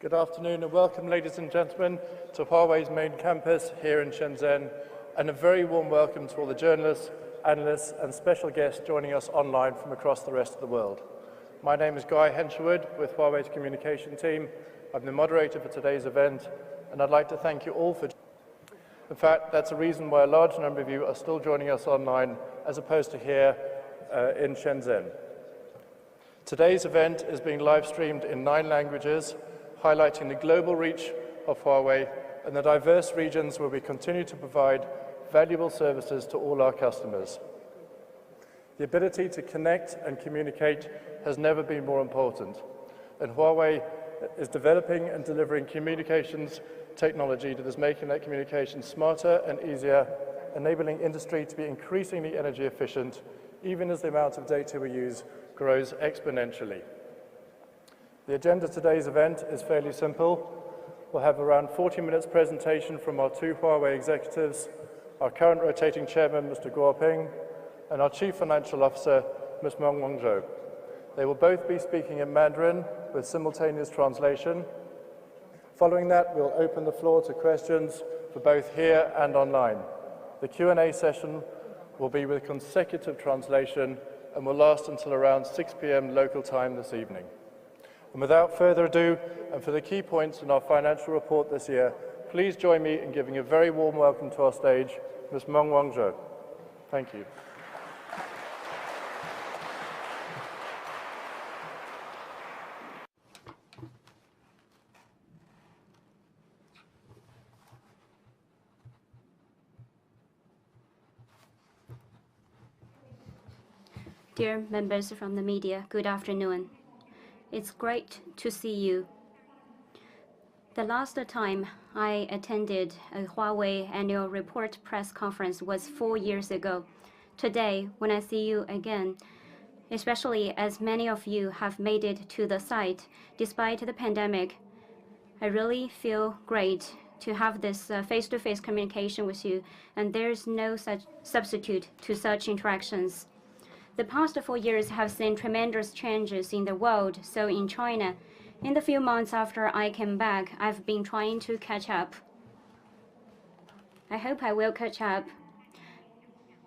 Good afternoon and welcome, ladies and gentlemen, to Huawei's main campus here in Shenzhen, and a very warm welcome to all the journalists, analysts and special guests joining us online from across the rest of the world. My name is Guy Hensherwood with Huawei's communication team. I'm the moderator for today's event, and I'd like to thank you all for In fact, that's a reason why a large number of you are still joining us online as opposed to here in Shenzhen. Today's event is being live streamed in 9 languages, highlighting the global reach of Huawei and the diverse regions where we continue to provide valuable services to all our customers. The ability to connect and communicate has never been more important, and Huawei is developing and delivering communications technology that is making that communication smarter and easier, enabling industry to be increasingly energy efficient, even as the amount of data we use grows exponentially. The agenda of today's event is fairly simple. We'll have around 40 minutes presentation from our 2 Huawei executives, our current rotating chairman, Mr. Guoping, and our chief financial officer, Ms. Meng Wanzhou. They will both be speaking in Mandarin with simultaneous translation. Following that, we'll open the floor to questions for both here and online. The Q&A session will be with consecutive translation and will last until around 6 p.m. local time this evening. And without further ado, and for the key points in our financial report this year, please join me in giving a very warm welcome to our stage, Ms. Meng Wanzhou. Thank you. Dear members from the media, good afternoon. It's great to see you. The last time I attended a Huawei annual report press conference was 4 years ago. Today, when I see you again, especially as many of you have made it to the site despite the pandemic, I really feel great to have this face-to-face communication with you, and there's no such substitute to such interactions. The past 4 years have seen tremendous changes in the world, so in China, in the few months after I came back, I've been trying to catch up. I hope I will catch up.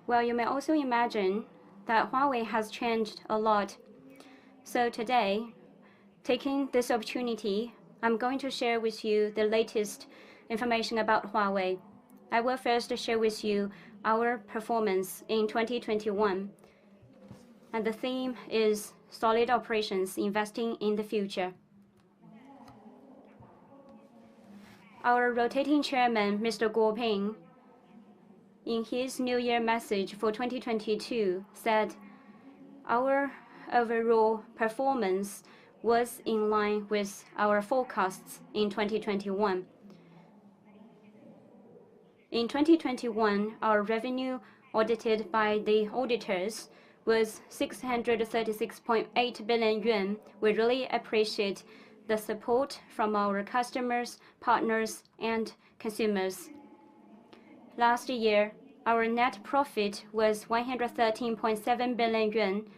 Well, you may also imagine that Huawei has changed a lot. So today, taking this opportunity, I'm going to share with you the latest information about Huawei. I will first share with you our performance in 2021. And the theme is solid operations, investing in the future. Our rotating chairman, Mr. Guoping, in his New Year message for 2022, said our overall performance was in line with our forecasts in 2021. In 2021, our revenue audited by the auditors was 636.8 billion yuan. We really appreciate the support from our customers, partners, and consumers. Last year, our net profit was 113.7 billion yuan,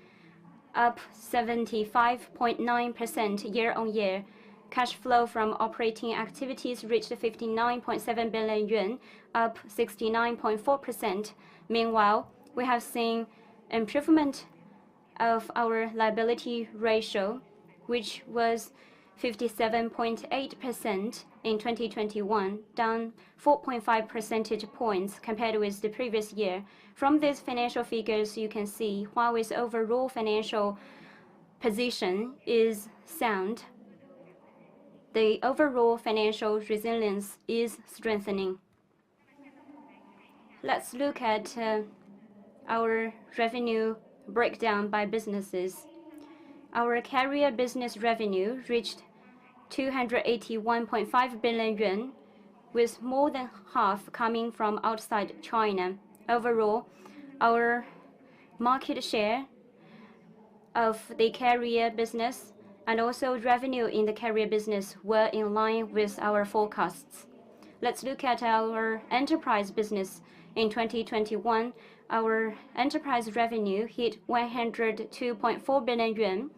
up 75.9% year-on-year. Cash flow from operating activities reached 59.7 billion yuan, up 69.4%. Meanwhile, we have seen improvement of our liability ratio, which was 57.8% in 2021, down 4.5 percentage points compared with the previous year. From these financial figures, you can see Huawei's overall financial position is sound. The overall financial resilience is strengthening. Let's look at our revenue breakdown by businesses. Our carrier business revenue reached 281.5 billion yuan, with more than half coming from outside China. Overall, our market share of the carrier business and also revenue in the carrier business were in line with our forecasts. Let's look at our enterprise business. In 2021, our enterprise revenue hit 102.4 billion yuan,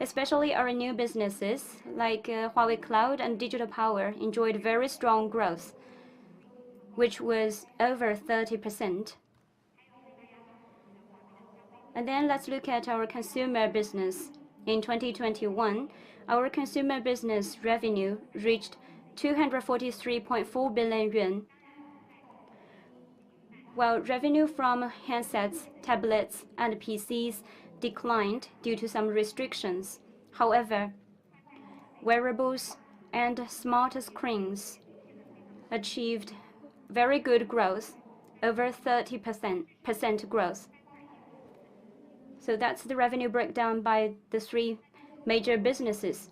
Especially our new businesses like Huawei Cloud and Digital Power enjoyed very strong growth, which was over 30%. And then let's look at our consumer business. In 2021, our consumer business revenue reached 243.4 billion yuan, while revenue from handsets, tablets, and PCs declined due to some restrictions. However, wearables and smart screens achieved very good growth, over 30% growth. So that's the revenue breakdown by the three major businesses.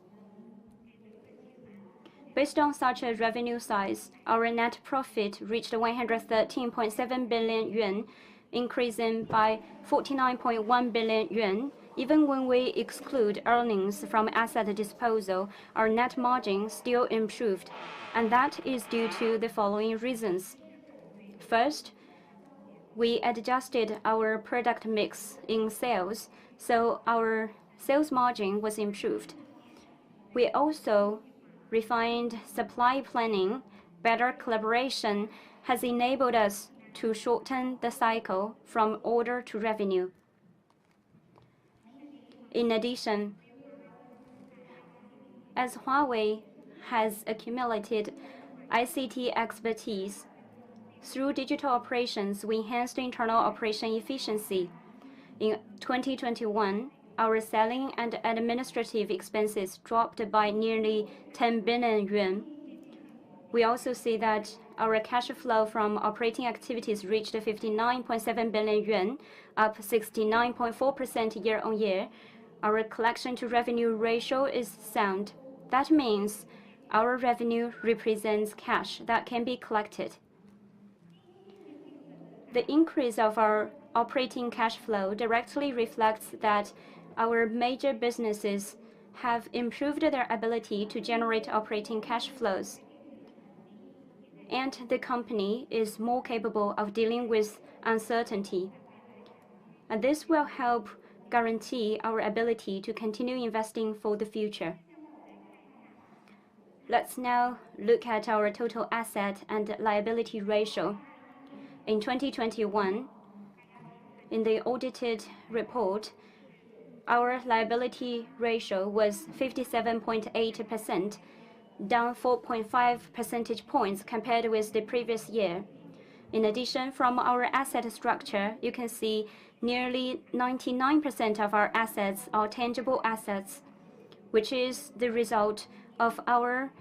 Based on such a revenue size, our net profit reached 113.7 billion yuan, increasing by 49.1 billion yuan. Even when we exclude earnings from asset disposal, our net margin still improved, and that is due to the following reasons. First, we adjusted our product mix in sales, so our sales margin was improved. We also refined supply planning. Better collaboration has enabled us to shorten the cycle from order to revenue. In addition, as Huawei has accumulated ICT expertise, through digital operations, we enhanced internal operation efficiency. In 2021, our selling and administrative expenses dropped by nearly 10 billion yuan. We also see that our cash flow from operating activities reached 59.7 billion yuan, up 69.4% year-on-year. Our collection to revenue ratio is sound. That means our revenue represents cash that can be collected. The increase of our operating cash flow directly reflects that our major businesses have improved their ability to generate operating cash flows, and the company is more capable of dealing with uncertainty. And this will help guarantee our ability to continue investing for the future. Let's now look at our total asset and liability ratio. In 2021, in the audited report, our liability ratio was 57.8%, down 4.5 percentage points compared with the previous year. In addition, from our asset structure, you can see nearly 99% of our assets are tangible assets, which is the result of our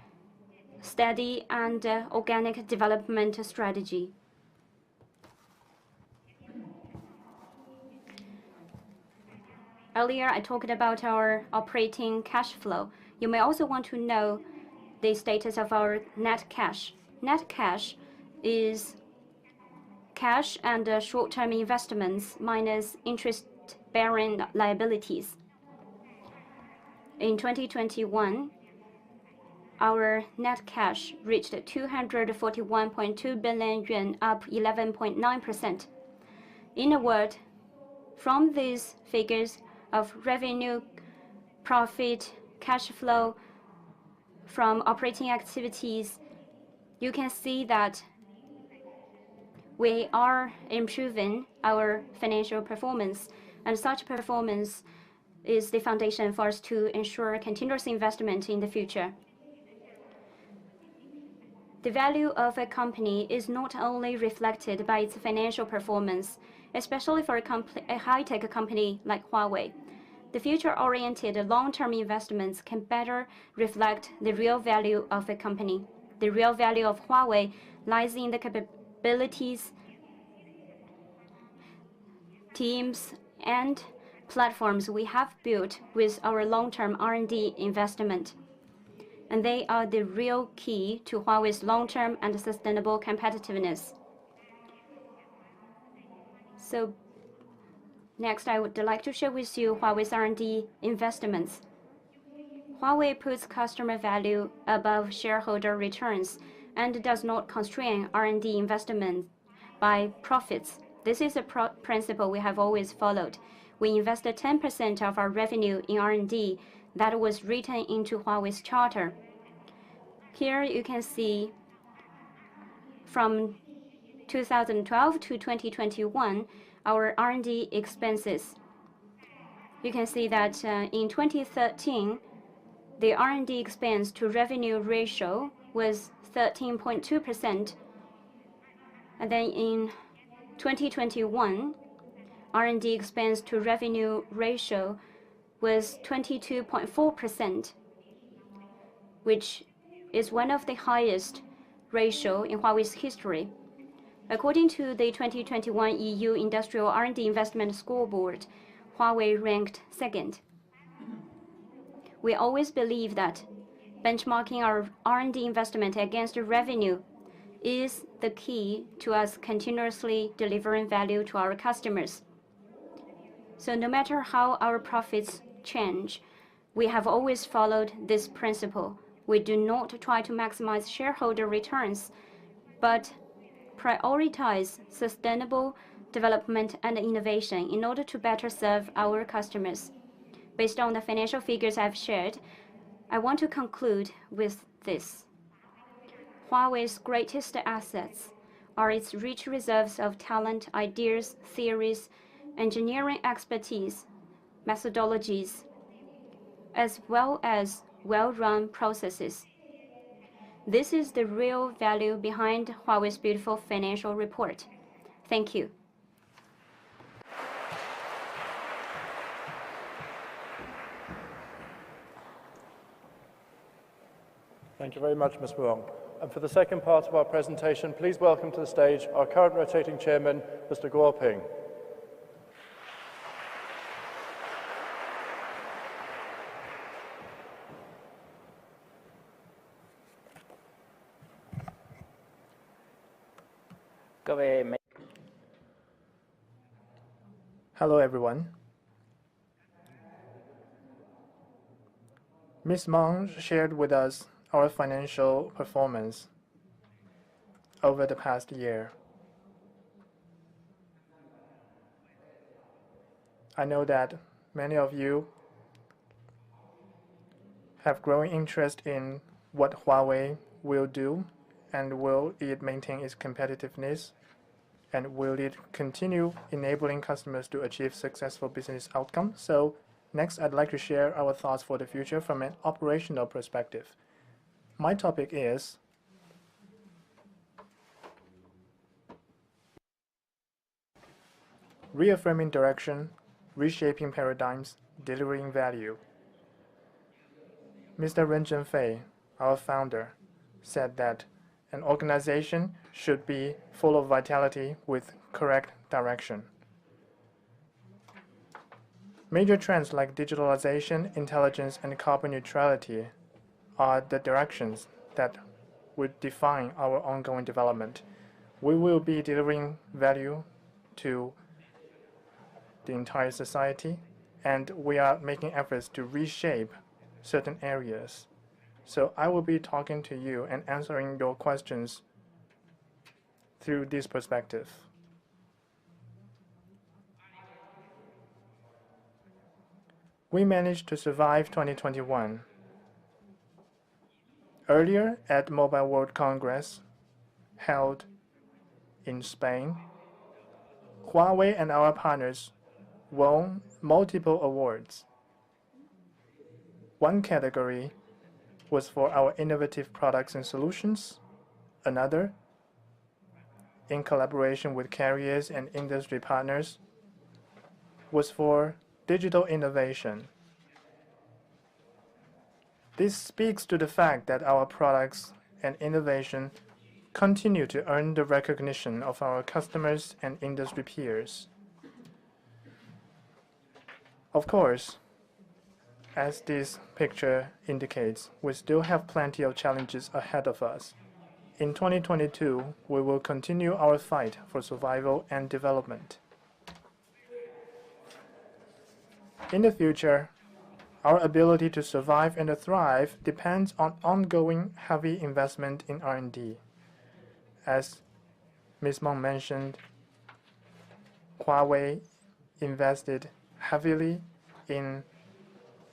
steady and organic development strategy. Earlier, I talked about our operating cash flow. You may also want to know the status of our net cash. Net cash is cash and short-term investments minus interest-bearing liabilities. In 2021, our net cash reached 241.2 billion yuan, up 11.9%. In a word, from these figures of revenue, profit, cash flow from operating activities, you can see that we are improving our financial performance, and such performance is the foundation for us to ensure continuous investment in the future. The value of a company is not only reflected by its financial performance, especially for a high-tech company like Huawei. The future-oriented long-term investments can better reflect the real value of a company. The real value of Huawei lies in the capabilities, teams, and platforms we have built with our long-term R&D investment. And they are the real key to Huawei's long-term and sustainable competitiveness. So next, I would like to share with you Huawei's R&D investments. Huawei puts customer value above shareholder returns and does not constrain R&D investment by profits. This is a principle we have always followed. We invested 10% of our revenue in R&D that was written into Huawei's charter. Here you can see from 2012 to 2021, our R&D expenses. You can see that in 2013, the R&D expense to revenue ratio was 13.2%. And then in 2021, R&D expense to revenue ratio was 22.4%, which is one of the highest ratio in Huawei's history. According to the 2021 EU Industrial R&D Investment Scoreboard, Huawei ranked second. We always believe that benchmarking our R&D investment against revenue is the key to us continuously delivering value to our customers. So no matter how our profits change, we have always followed this principle. We do not try to maximize shareholder returns, but prioritize sustainable development and innovation in order to better serve our customers. Based on the financial figures I've shared, I want to conclude with this. Huawei's greatest assets are its rich reserves of talent, ideas, theories, engineering expertise, methodologies, as well as well-run processes. This is the real value behind Huawei's beautiful financial report. Thank you. Thank you very much, Ms. Wong. And for the second part of our presentation, please welcome to the stage our current rotating chairman, Mr. Guo Ping. Hello, everyone. Ms. Meng shared with us our financial performance over the past year. I know that many of you have growing interest in what Huawei will do, and will it maintain its competitiveness, and will it continue enabling customers to achieve successful business outcomes. So next, I'd like to share our thoughts for the future from an operational perspective. My topic is reaffirming direction, reshaping paradigms, delivering value. Mr. Ren Zhenfei, our founder, said that an organization should be full of vitality with correct direction. Major trends like digitalization, intelligence, and carbon neutrality are the directions that would define our ongoing development. We will be delivering value to the entire society, and we are making efforts to reshape certain areas. So I will be talking to you and answering your questions through this perspective. We managed to survive 2021. Earlier at Mobile World Congress, held in Spain, Huawei and our partners won multiple awards. One category was for our innovative products and solutions. Another, in collaboration with carriers and industry partners, was for digital innovation. This speaks to the fact that our products and innovation continue to earn the recognition of our customers and industry peers. Of course, as this picture indicates, we still have plenty of challenges ahead of us. In 2022, we will continue our fight for survival and development. In the future, our ability to survive and thrive depends on ongoing heavy investment in R&D. As Ms. Meng mentioned, Huawei invested heavily in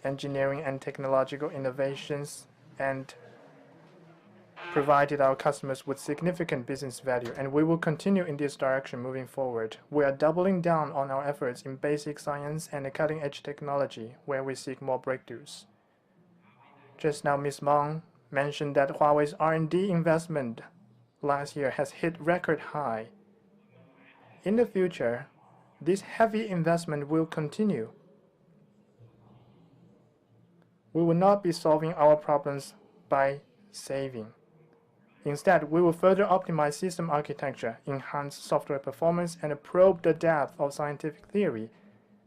engineering and technological innovations and provided our customers with significant business value, and we will continue in this direction moving forward. We are doubling down on our efforts in basic science and cutting-edge technology, where we seek more breakthroughs. Just now, Ms. Meng mentioned that Huawei's R&D investment last year has hit record high. In the future, this heavy investment will continue. We will not be solving our problems by saving. Instead, we will further optimize system architecture, enhance software performance, and probe the depth of scientific theory.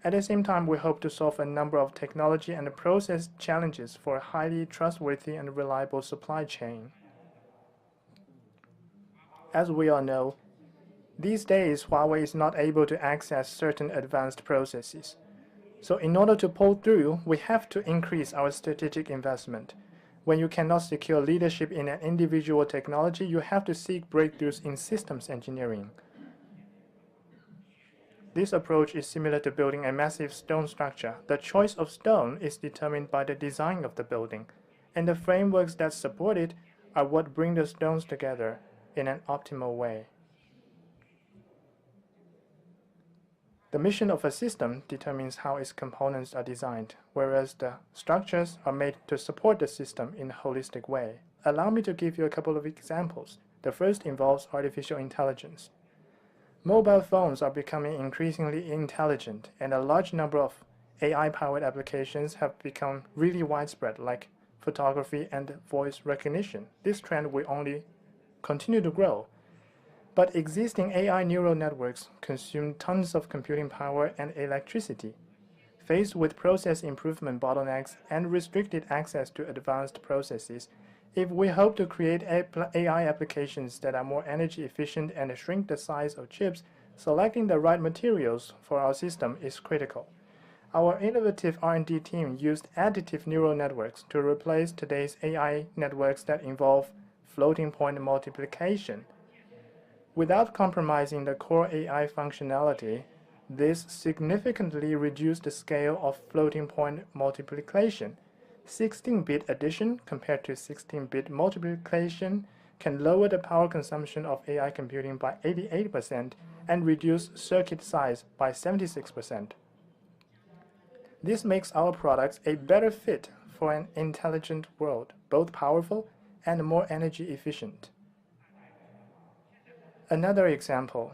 At the same time, we hope to solve a number of technology and process challenges for a highly trustworthy and reliable supply chain. As we all know, these days, Huawei is not able to access certain advanced processes. So in order to pull through, we have to increase our strategic investment. When you cannot secure leadership in an individual technology, you have to seek breakthroughs in systems engineering. This approach is similar to building a massive stone structure. The choice of stone is determined by the design of the building, and the frameworks that support it are what bring the stones together in an optimal way. The mission of a system determines how its components are designed, whereas the structures are made to support the system in a holistic way. Allow me to give you a couple of examples. The first involves artificial intelligence. Mobile phones are becoming increasingly intelligent, and a large number of AI-powered applications have become really widespread, like photography and voice recognition. This trend will only continue to grow. But existing AI neural networks consume tons of computing power and electricity. Faced with process improvement bottlenecks and restricted access to advanced processes, if we hope to create AI applications that are more energy efficient and shrink the size of chips, selecting the right materials for our system is critical. Our innovative R&D team used additive neural networks to replace today's AI networks that involve floating point multiplication. Without compromising the core AI functionality, this significantly reduced the scale of floating point multiplication. 16-bit addition compared to 16-bit multiplication can lower the power consumption of AI computing by 88% and reduce circuit size by 76%. This makes our products a better fit for an intelligent world, both powerful and more energy efficient. Another example,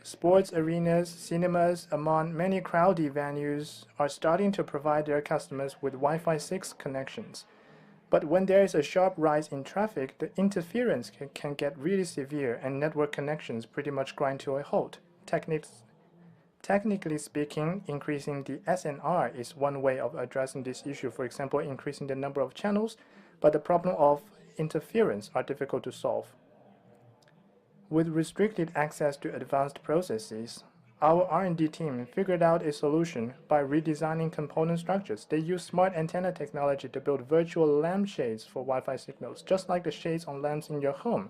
sports arenas, cinemas, among many crowded venues are starting to provide their customers with Wi-Fi 6 connections. But when there is a sharp rise in traffic, the interference can get really severe and network connections pretty much grind to a halt. Technically speaking, increasing the SNR is one way of addressing this issue, for example, increasing the number of channels, but the problem of interference are difficult to solve. With restricted access to advanced processes, our R&D team figured out a solution by redesigning component structures. They use smart antenna technology to build virtual lampshades for Wi-Fi signals, just like the shades on lamps in your home.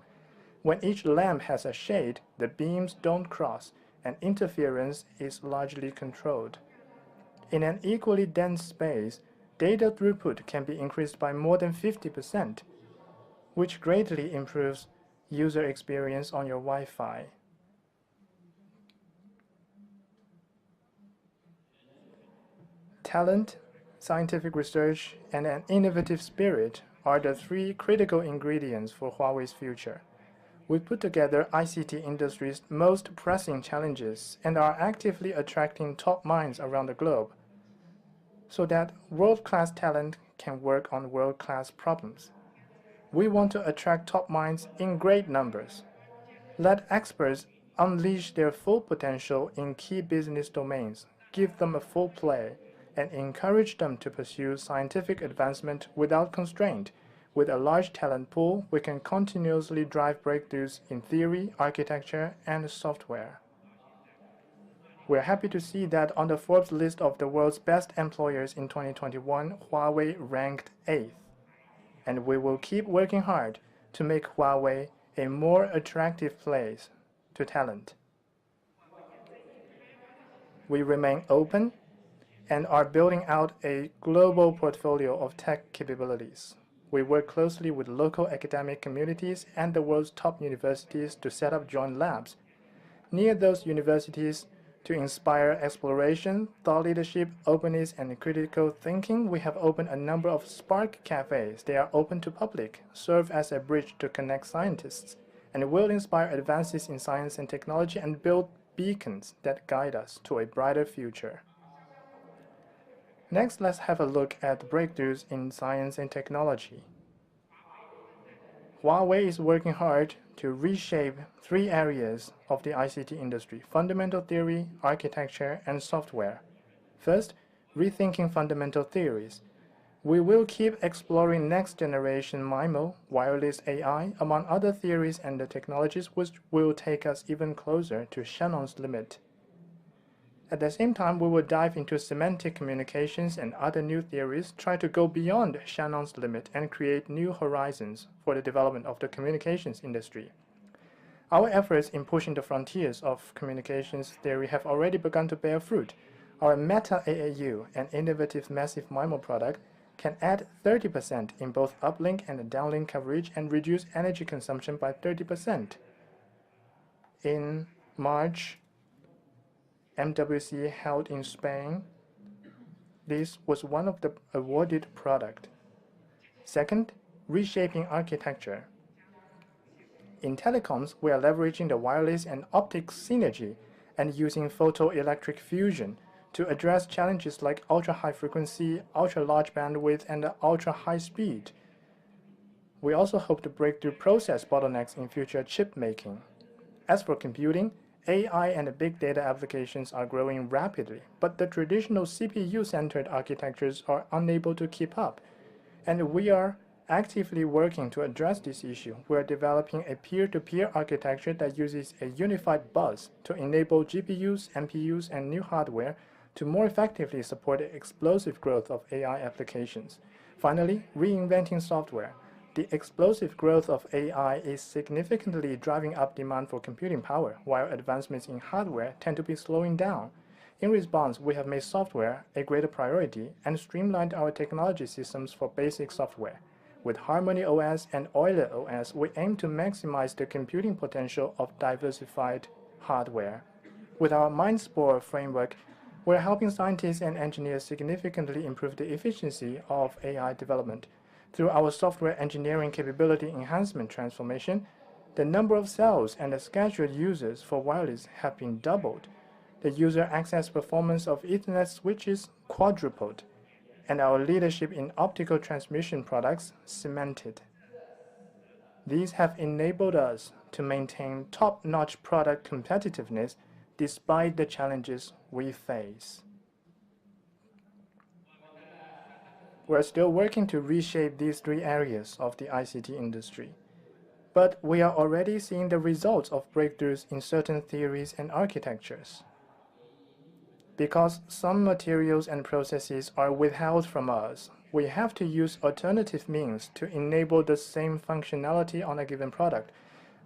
When each lamp has a shade, the beams don't cross, and interference is largely controlled. In an equally dense space, data throughput can be increased by more than 50%, which greatly improves user experience on your Wi-Fi. Talent, scientific research, and an innovative spirit are the three critical ingredients for Huawei's future. We put together ICT industry's most pressing challenges and are actively attracting top minds around the globe so that world-class talent can work on world-class problems. We want to attract top minds in great numbers. Let experts unleash their full potential in key business domains, give them a full play, and encourage them to pursue scientific advancement without constraint. With a large talent pool, we can continuously drive breakthroughs in theory, architecture, and software. We're happy to see that on the Forbes list of the world's best employers in 2021, Huawei ranked 8th. And we will keep working hard to make Huawei a more attractive place to talent. We remain open, and are building out a global portfolio of tech capabilities. We work closely with local academic communities and the world's top universities to set up joint labs. Near those universities, to inspire exploration, thought leadership, openness, and critical thinking, we have opened a number of Spark cafes. They are open to public, serve as a bridge to connect scientists, and will inspire advances in science and technology and build beacons that guide us to a brighter future. Next, let's have a look at breakthroughs in science and technology. Huawei is working hard to reshape 3 areas of the ICT industry: fundamental theory, architecture, and software. First, rethinking fundamental theories. We will keep exploring next-generation MIMO, wireless AI, among other theories and the technologies which will take us even closer to Shannon's limit. At the same time, we will dive into semantic communications and other new theories, try to go beyond Shannon's limit and create new horizons for the development of the communications industry. Our efforts in pushing the frontiers of communications theory have already begun to bear fruit. Our Meta AAU, an innovative massive MIMO product, can add 30% in both uplink and downlink coverage and reduce energy consumption by 30%. In March, MWC held in Spain, this was one of the awarded products. Second, reshaping architecture. In telecoms, we are leveraging the wireless and optics synergy and using photoelectric fusion to address challenges like ultra-high frequency, ultra-large bandwidth, and ultra-high speed. We also hope to break through process bottlenecks in future chip making. As for computing, AI and big data applications are growing rapidly, but the traditional CPU-centered architectures are unable to keep up, and we are actively working to address this issue. We are developing a peer-to-peer architecture that uses a unified bus to enable GPUs, NPUs, and new hardware to more effectively support the explosive growth of AI applications. Finally, reinventing software. The explosive growth of AI is significantly driving up demand for computing power, while advancements in hardware tend to be slowing down. In response, we have made software a greater priority and streamlined our technology systems for basic software. With Harmony OS and Euler OS, we aim to maximize the computing potential of diversified hardware. With our MindSpore framework, we're helping scientists and engineers significantly improve the efficiency of AI development. Through our software engineering capability enhancement transformation, the number of cells and the scheduled users for wireless have been doubled. The user access performance of Ethernet switches quadrupled, and our leadership in optical transmission products cemented. These have enabled us to maintain top-notch product competitiveness despite the challenges we face. We're still working to reshape these 3 areas of the ICT industry, but we are already seeing the results of breakthroughs in certain theories and architectures. Because some materials and processes are withheld from us, we have to use alternative means to enable the same functionality on a given product.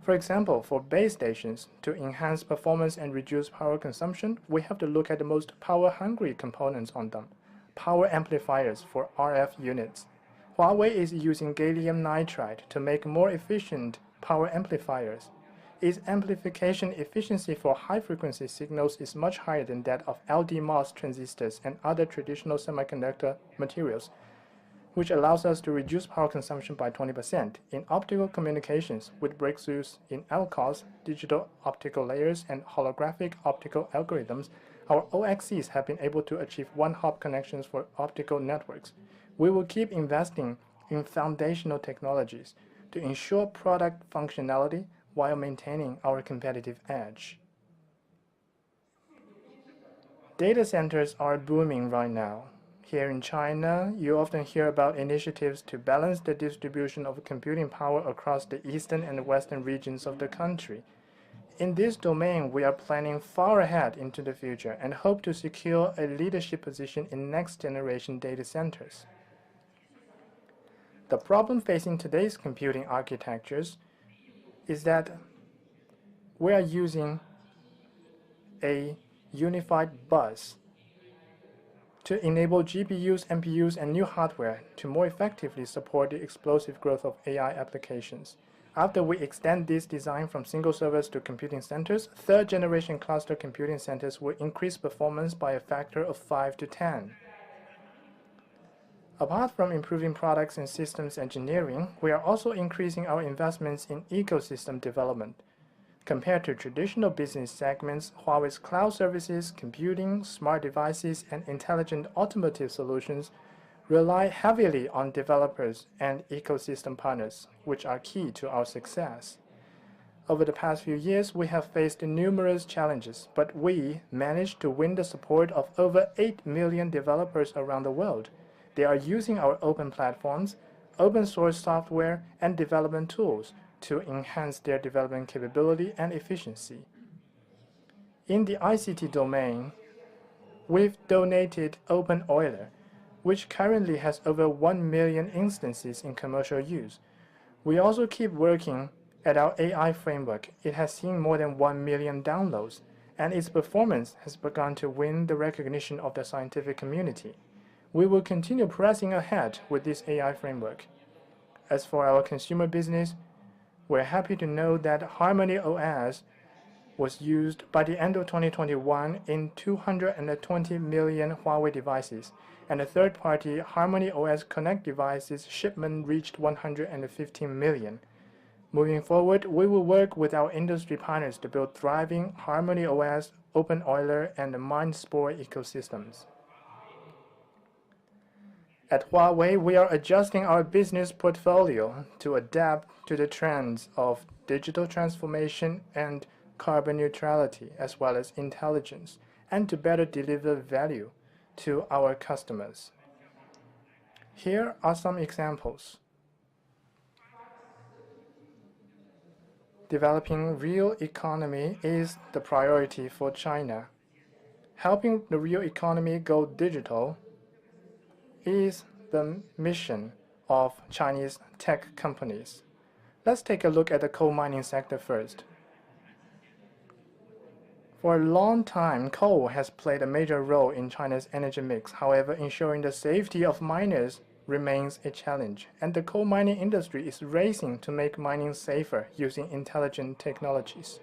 For example, for base stations, to enhance performance and reduce power consumption, we have to look at the most power-hungry components on them. Power amplifiers for RF units. Huawei is using gallium nitride to make more efficient power amplifiers. Its amplification efficiency for high-frequency signals is much higher than that of LDMOS transistors and other traditional semiconductor materials, which allows us to reduce power consumption by 20%. In optical communications, with breakthroughs in LCOS, digital optical layers, and holographic optical algorithms, our OXCs have been able to achieve one-hop connections for optical networks. We will keep investing in foundational technologies to ensure product functionality while maintaining our competitive edge. Data centers are booming right now. Here in China, you often hear about initiatives to balance the distribution of computing power across the eastern and western regions of the country. In this domain, we are planning far ahead into the future and hope to secure a leadership position in next-generation data centers. The problem facing today's computing architectures is that we are using a unified bus to enable GPUs, NPUs, and new hardware to more effectively support the explosive growth of AI applications. After we extend this design from single servers to computing centers, third-generation cluster computing centers will increase performance by a factor of 5 to 10. Apart from improving products and systems engineering, we are also increasing our investments in ecosystem development. Compared to traditional business segments, Huawei's cloud services, computing, smart devices, and intelligent automotive solutions rely heavily on developers and ecosystem partners, which are key to our success. Over the past few years, we have faced numerous challenges, but we managed to win the support of over 8 million developers around the world. They are using our open platforms, open source software, and development tools to enhance their development capability and efficiency. In the ICT domain, we've donated Open Euler, which currently has over 1 million instances in commercial use. We also keep working at our AI framework. It has seen more than 1 million downloads, and its performance has begun to win the recognition of the scientific community. We will continue pressing ahead with this AI framework. As for our consumer business, we're happy to know that Harmony.OS was used by the end of 2021 in 220 million Huawei devices, and the third-party Harmony.OS Connect devices shipment reached 115 million. Moving forward, we will work with our industry partners to build thriving Harmony.OS, Open Euler, and MindSpore ecosystems. At Huawei, we are adjusting our business portfolio to adapt to the trends of digital transformation and carbon neutrality, as well as intelligence, and to better deliver value to our customers. Here are some examples. Developing real economy is the priority for China. Helping the real economy go digital is the mission of Chinese tech companies. Let's take a look at the coal mining sector first. For a long time, coal has played a major role in China's energy mix. However, ensuring the safety of miners remains a challenge, and the coal mining industry is racing to make mining safer using intelligent technologies.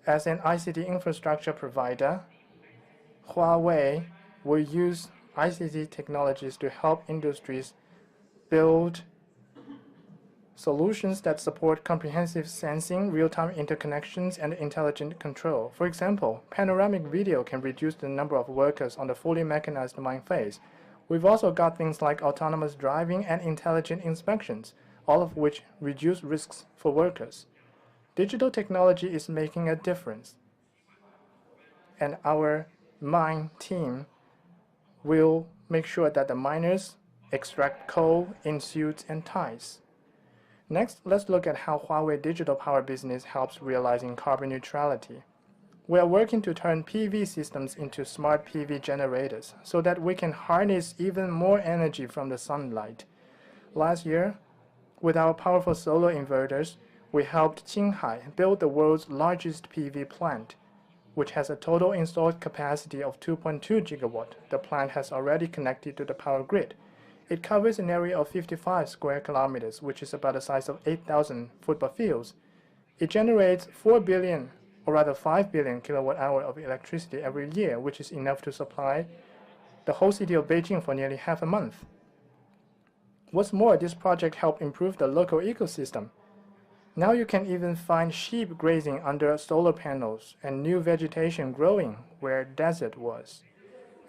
As an ICT infrastructure provider, Huawei will use ICT technologies to help industries build solutions that support comprehensive sensing, real-time interconnections, and intelligent control. For example, panoramic video can reduce the number of workers on the fully mechanized mine phase. We've also got things like autonomous driving and intelligent inspections, all of which reduce risks for workers. Digital technology is making a difference, and our mine team will make sure that the miners extract coal in suits and ties. Next, let's look at how Huawei digital power business helps realizing carbon neutrality. We are working to turn PV systems into smart PV generators so that we can harness even more energy from the sunlight. Last year, with our powerful solar inverters, we helped Qinghai build the world's largest PV plant, which has a total installed capacity of 2.2 gigawatt. The plant has already connected to the power grid. It covers an area of 55 square kilometers, which is about the size of 8,000 football fields. It generates 5 billion kilowatt hour of electricity every year, which is enough to supply the whole city of Beijing for nearly half a month. What's more, this project helped improve the local ecosystem. Now you can even find sheep grazing under solar panels and new vegetation growing where desert was.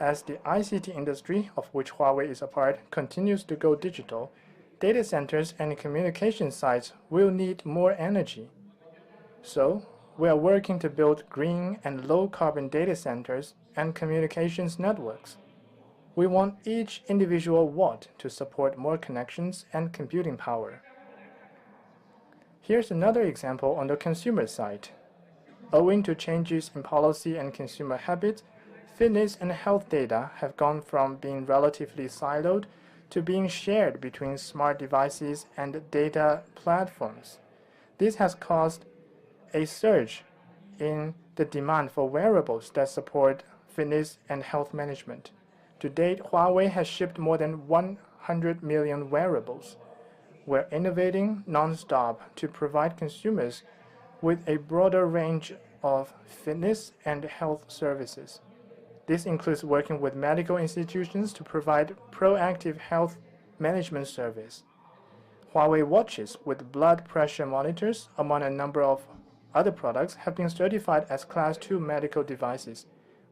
As the ICT industry, of which Huawei is a part, continues to go digital, data centers and communication sites will need more energy. So, we are working to build green and low-carbon data centers and communications networks. We want each individual watt to support more connections and computing power. Here's another example on the consumer side. Owing to changes in policy and consumer habits, fitness and health data have gone from being relatively siloed to being shared between smart devices and data platforms. This has caused a surge in the demand for wearables that support fitness, and health management. To date, Huawei has shipped more than 100 million wearables. We're innovating non-stop to provide consumers with a broader range of fitness and health services. This includes working with medical institutions to provide proactive health management service. Huawei watches with blood pressure monitors, among a number of other products, have been certified as Class 2 medical devices.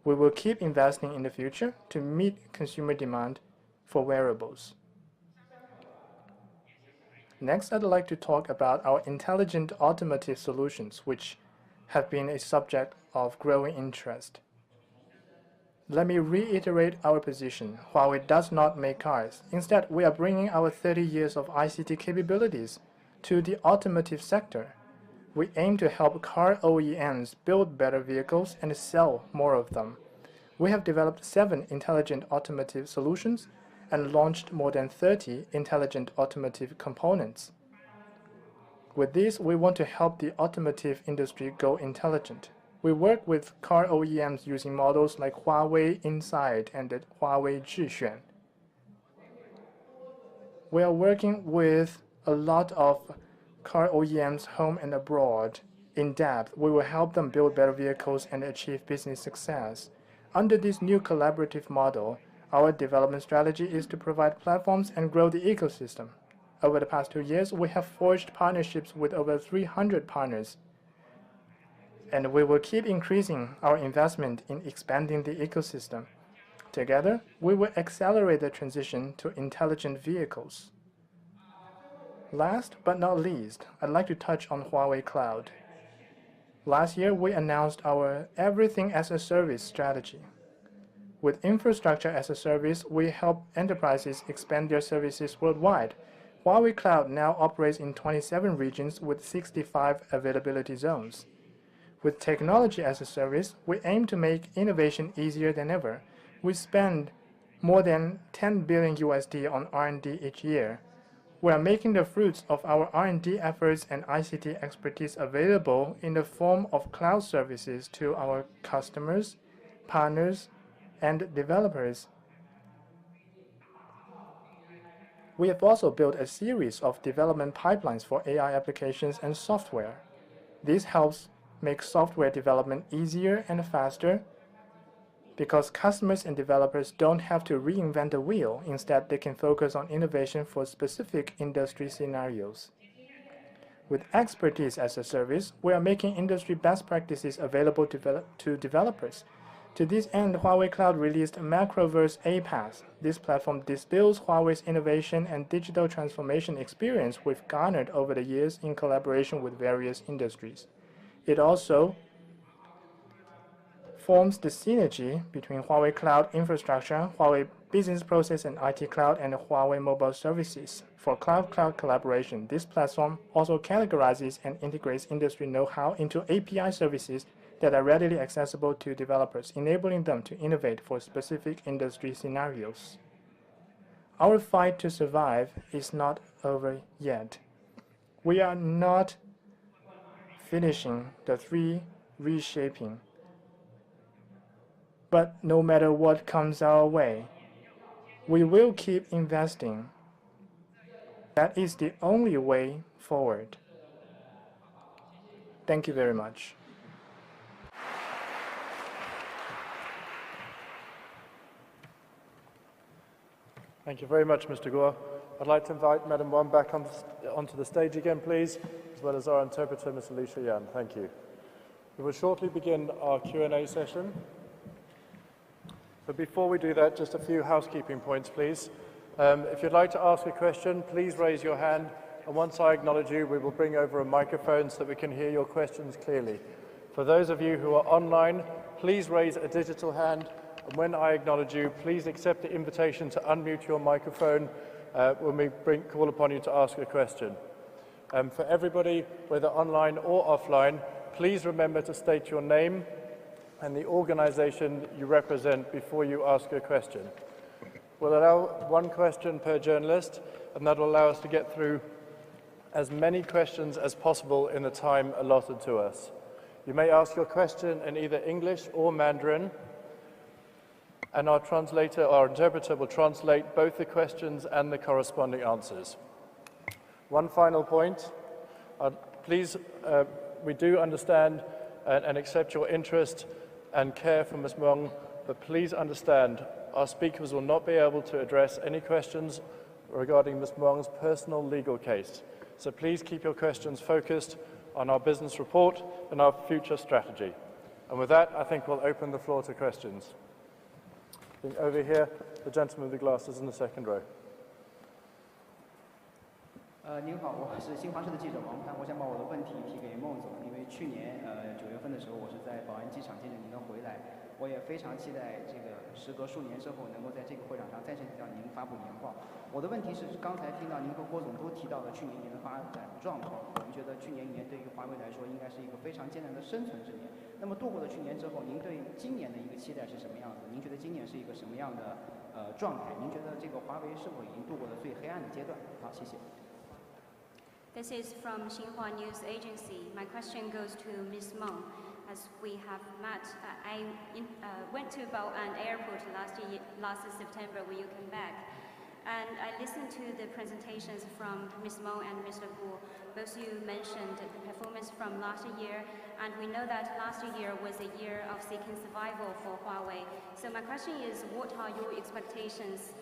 We will keep investing in the future to meet consumer demand for wearables. Next, I'd like to talk about our intelligent automotive solutions, which have been a subject of growing interest. Let me reiterate our position. Huawei does not make cars. Instead, we are bringing our 30 years of ICT capabilities to the automotive sector. We aim to help car OEMs build better vehicles and sell more of them. We have developed 7 intelligent automotive solutions and launched more than 30 intelligent automotive components. With this, we want to help the automotive industry go intelligent. We work with car OEMs using models like Huawei Insight and the Huawei Zhixuan. We are working with a lot of car OEMs home and abroad. In depth, we will help them build better vehicles and achieve business success. Under this new collaborative model, our development strategy is to provide platforms and grow the ecosystem. Over the past 2 years, we have forged partnerships with over 300 partners, and we will keep increasing our investment in expanding the ecosystem. Together, we will accelerate the transition to intelligent vehicles. Last but not least, I'd like to touch on Huawei Cloud. Last year, we announced our Everything as a Service strategy. With infrastructure as a service, we help enterprises expand their services worldwide. Huawei Cloud now operates in 27 regions with 65 availability zones. With technology as a service, we aim to make innovation easier than ever. We spend more than $10 billion on R&D each year. We are making the fruits of our R&D efforts and ICT expertise available in the form of cloud services to our customers, partners, and developers. We have also built a series of development pipelines for AI applications and software. This helps make software development easier and faster because customers and developers don't have to reinvent the wheel. Instead, they can focus on innovation for specific industry scenarios. With expertise as a service, we are making industry best practices available to developers. To this end, Huawei Cloud released Macroverse APaaS. This platform distills Huawei's innovation and digital transformation experience we've garnered over the years in collaboration with various industries. It also forms the synergy between Huawei Cloud infrastructure, Huawei Business Process and IT Cloud, and Huawei Mobile Services. For cloud-cloud collaboration, this platform also categorizes and integrates industry know-how into API services that are readily accessible to developers, enabling them to innovate for specific industry scenarios. Our fight to survive is not over yet. We are not finishing the 3 reshaping. But no matter what comes our way, we will keep investing. That is the only way forward. Thank you very much. Thank you very much, Mr. Guo. I'd like to invite Madam Wang back onto the stage again, please, as well as our interpreter, Mr. Li Shuyan. Thank you. We will shortly begin our Q&A session. But before we do that, just a few housekeeping points, please. If you'd like to ask a question, please raise your hand, and once I acknowledge you, we will bring over a microphone so that we can hear your questions clearly. For those of you who are online, please raise a digital hand, and when I acknowledge you, please accept the invitation to unmute your microphone when we call upon you to ask a question. For everybody, whether online or offline, please remember to state your name and the organization you represent before you ask a question. We'll allow 1 question per journalist, and that will allow us to get through as many questions as possible in the time allotted to us. You may ask your question in either English or Mandarin. and our translator, our interpreter, will translate both the questions and the corresponding answers. One final point, please, we do understand and accept your interest and care for Ms. Mong, but please understand our speakers will not be able to address any questions regarding Ms. Mong's personal legal case. So please keep your questions focused on our business report and our future strategy. And with that, I think we'll open the floor to questions. I think over here, the gentleman with the glasses in the second row. 您好，我是新华社的记者王潘，我想把我的问题提给孟总，因为去年9月份的时候，我是在宝安机场接着您的回来，我也非常期待这个时隔数年之后，能够在这个会场上再次听到您发布年报。我的问题是，刚才听到您和郭总都提到了去年一年的发展状况，我们觉得去年一年对于华为来说应该是一个非常艰难的生存之年。那么度过了去年之后，您对今年的一个期待是什么样子？您觉得今年是一个什么样的状态？您觉得这个华为是否已经度过了最黑暗的阶段？好，谢谢。This is from Xinhua News Agency. My question goes to Ms. Meng. As we have met, I went to Bao'an Airport last September when you came back. And I listened to the presentations from Ms. Meng and Mr. Guo. Both you mentioned the performance from last year, and we know that last year was a year of seeking survival for Huawei. So my question is, what are your expectations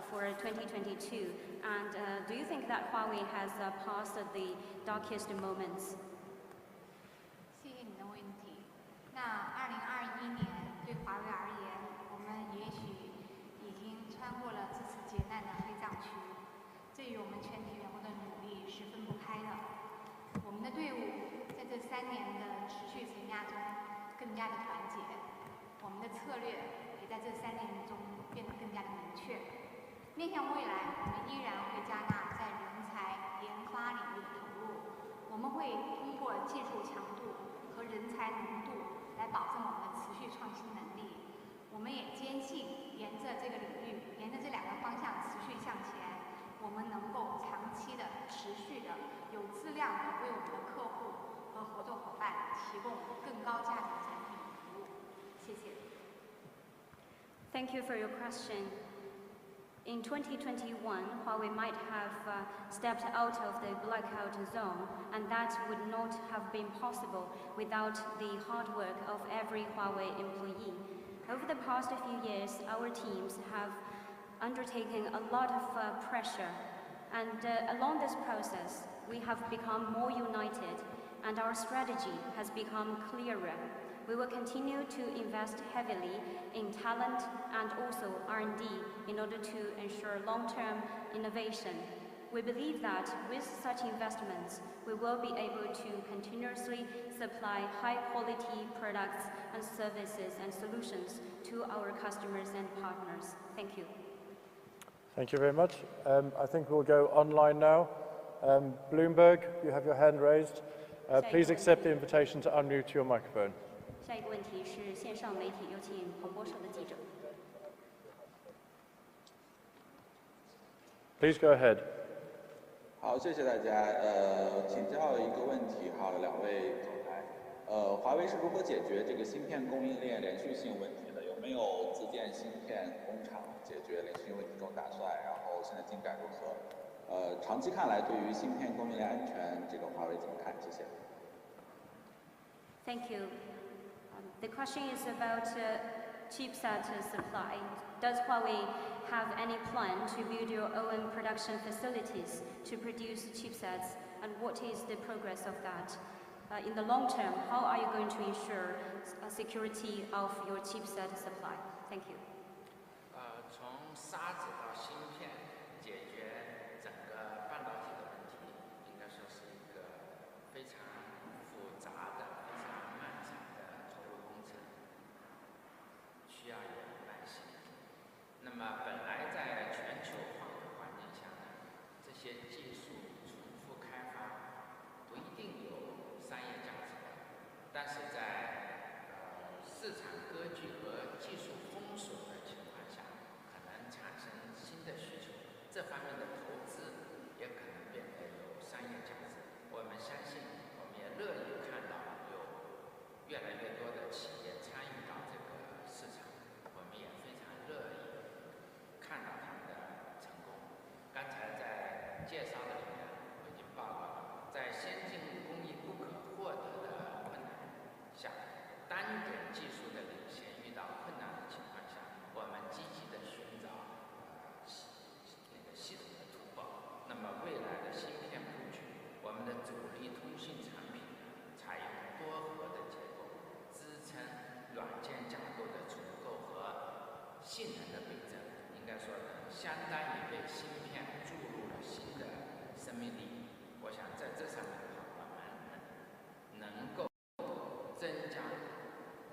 for 2022? And do you think that Huawei has passed the darkest moments? 谢谢你的问题。那2021年对华为而言，我们也许已经穿过了自此劫难的黑藏区，这与我们全体员工的努力是分不开的。我们的队伍在这3年的持续承压中更加的团结，我们的策略也在这3年中变得更加的明确。面向未来，我们依然会加大在人才研发领域的投入，我们会通过技术强度和人才浓度来保证我们的持续创新能力。我们也坚信，沿着这个领域，沿着这2个方向持续向前，我们能够长期的、持续的、有质量的为我们的客户和合作伙伴提供更高价值的产品和服务。谢谢。Thank you for your question. In 2021, Huawei might have stepped out of the blackout zone, and that would not have been possible without the hard work of every Huawei employee. Over the past few years, our teams have undertaken a lot of pressure, and along this process, we have become more united, and our strategy has become clearer. We will continue to invest heavily in talent and also R&D in order to ensure long-term innovation. We believe that with such investments, we will be able to continuously supply high-quality products and services and solutions to our customers and partners. Thank you. Thank you very much. I think we'll go online now. Bloomberg, you have your hand raised. Please accept the invitation to unmute your microphone. 下一个问题是线上媒体，有请彭博社的记者。Please go ahead. 好，谢谢大家。请教一个问题哈，2位总裁，华为是如何解决这个芯片供应链连续性问题的？有没有自建芯片工厂解决连续性问题这种打算？然后现在进展如何？长期看来，对于芯片供应链安全，这个华为怎么看？谢谢。Thank you. The question is about chipset supply. Does Huawei have any plan to build your own production facilities to produce chipsets, and what is the progress of that? In the long term, how are you going to ensure security of your chipset supply? Thank you. 从沙子到芯片解决整个半导体的问题，应该说是一个非常复杂的、非常漫长的投入工程，需要有耐心。那么本来在全球化的环境下呢，这些技术重复开发不一定有商业价值的，但是在市场割据和技术封锁的相当于为芯片注入了新的生命力。我想在这上面的话，我们能够增加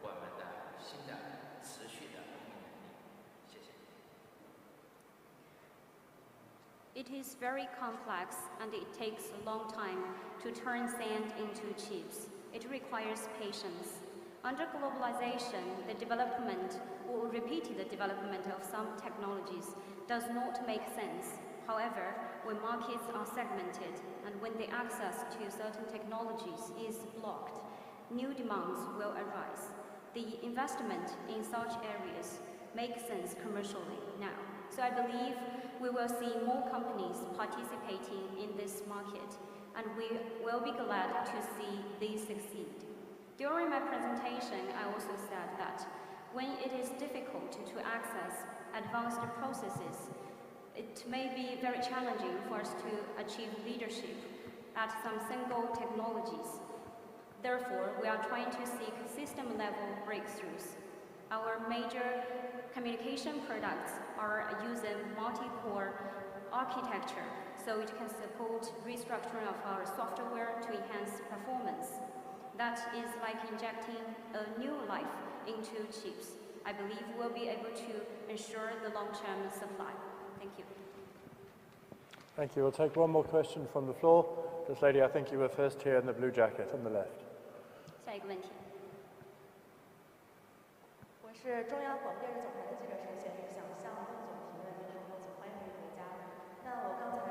我们的新的持续的供应能力。谢谢。It is very complex and it takes a long time to turn sand into chips. It requires patience. Under globalization, the development or repeated development of some technologies does not make sense. However, when markets are segmented and when the access to certain technologies is blocked, new demands will arise. The investment in such areas makes sense commercially now. So I believe we will see more companies participating in this market, and we will be glad to see these succeed. During my presentation, I also said that when it is difficult to access advanced processes, it may be very challenging for us to achieve leadership at some single technologies. Therefore, we are trying to seek system-level breakthroughs. Our major communication products are using multi-core architecture, so it can support restructuring of our software to enhance performance. That is like injecting a new life into chips. I believe we'll be able to ensure the long-term supply. Thank you. Thank you. We'll take one more question from the floor. This lady, I think you were first here in the blue jacket on the left. 下一个问题。我是中央广播电视总台的记者陈贤，想向温总提问，您好，温总，欢迎回家。那我刚才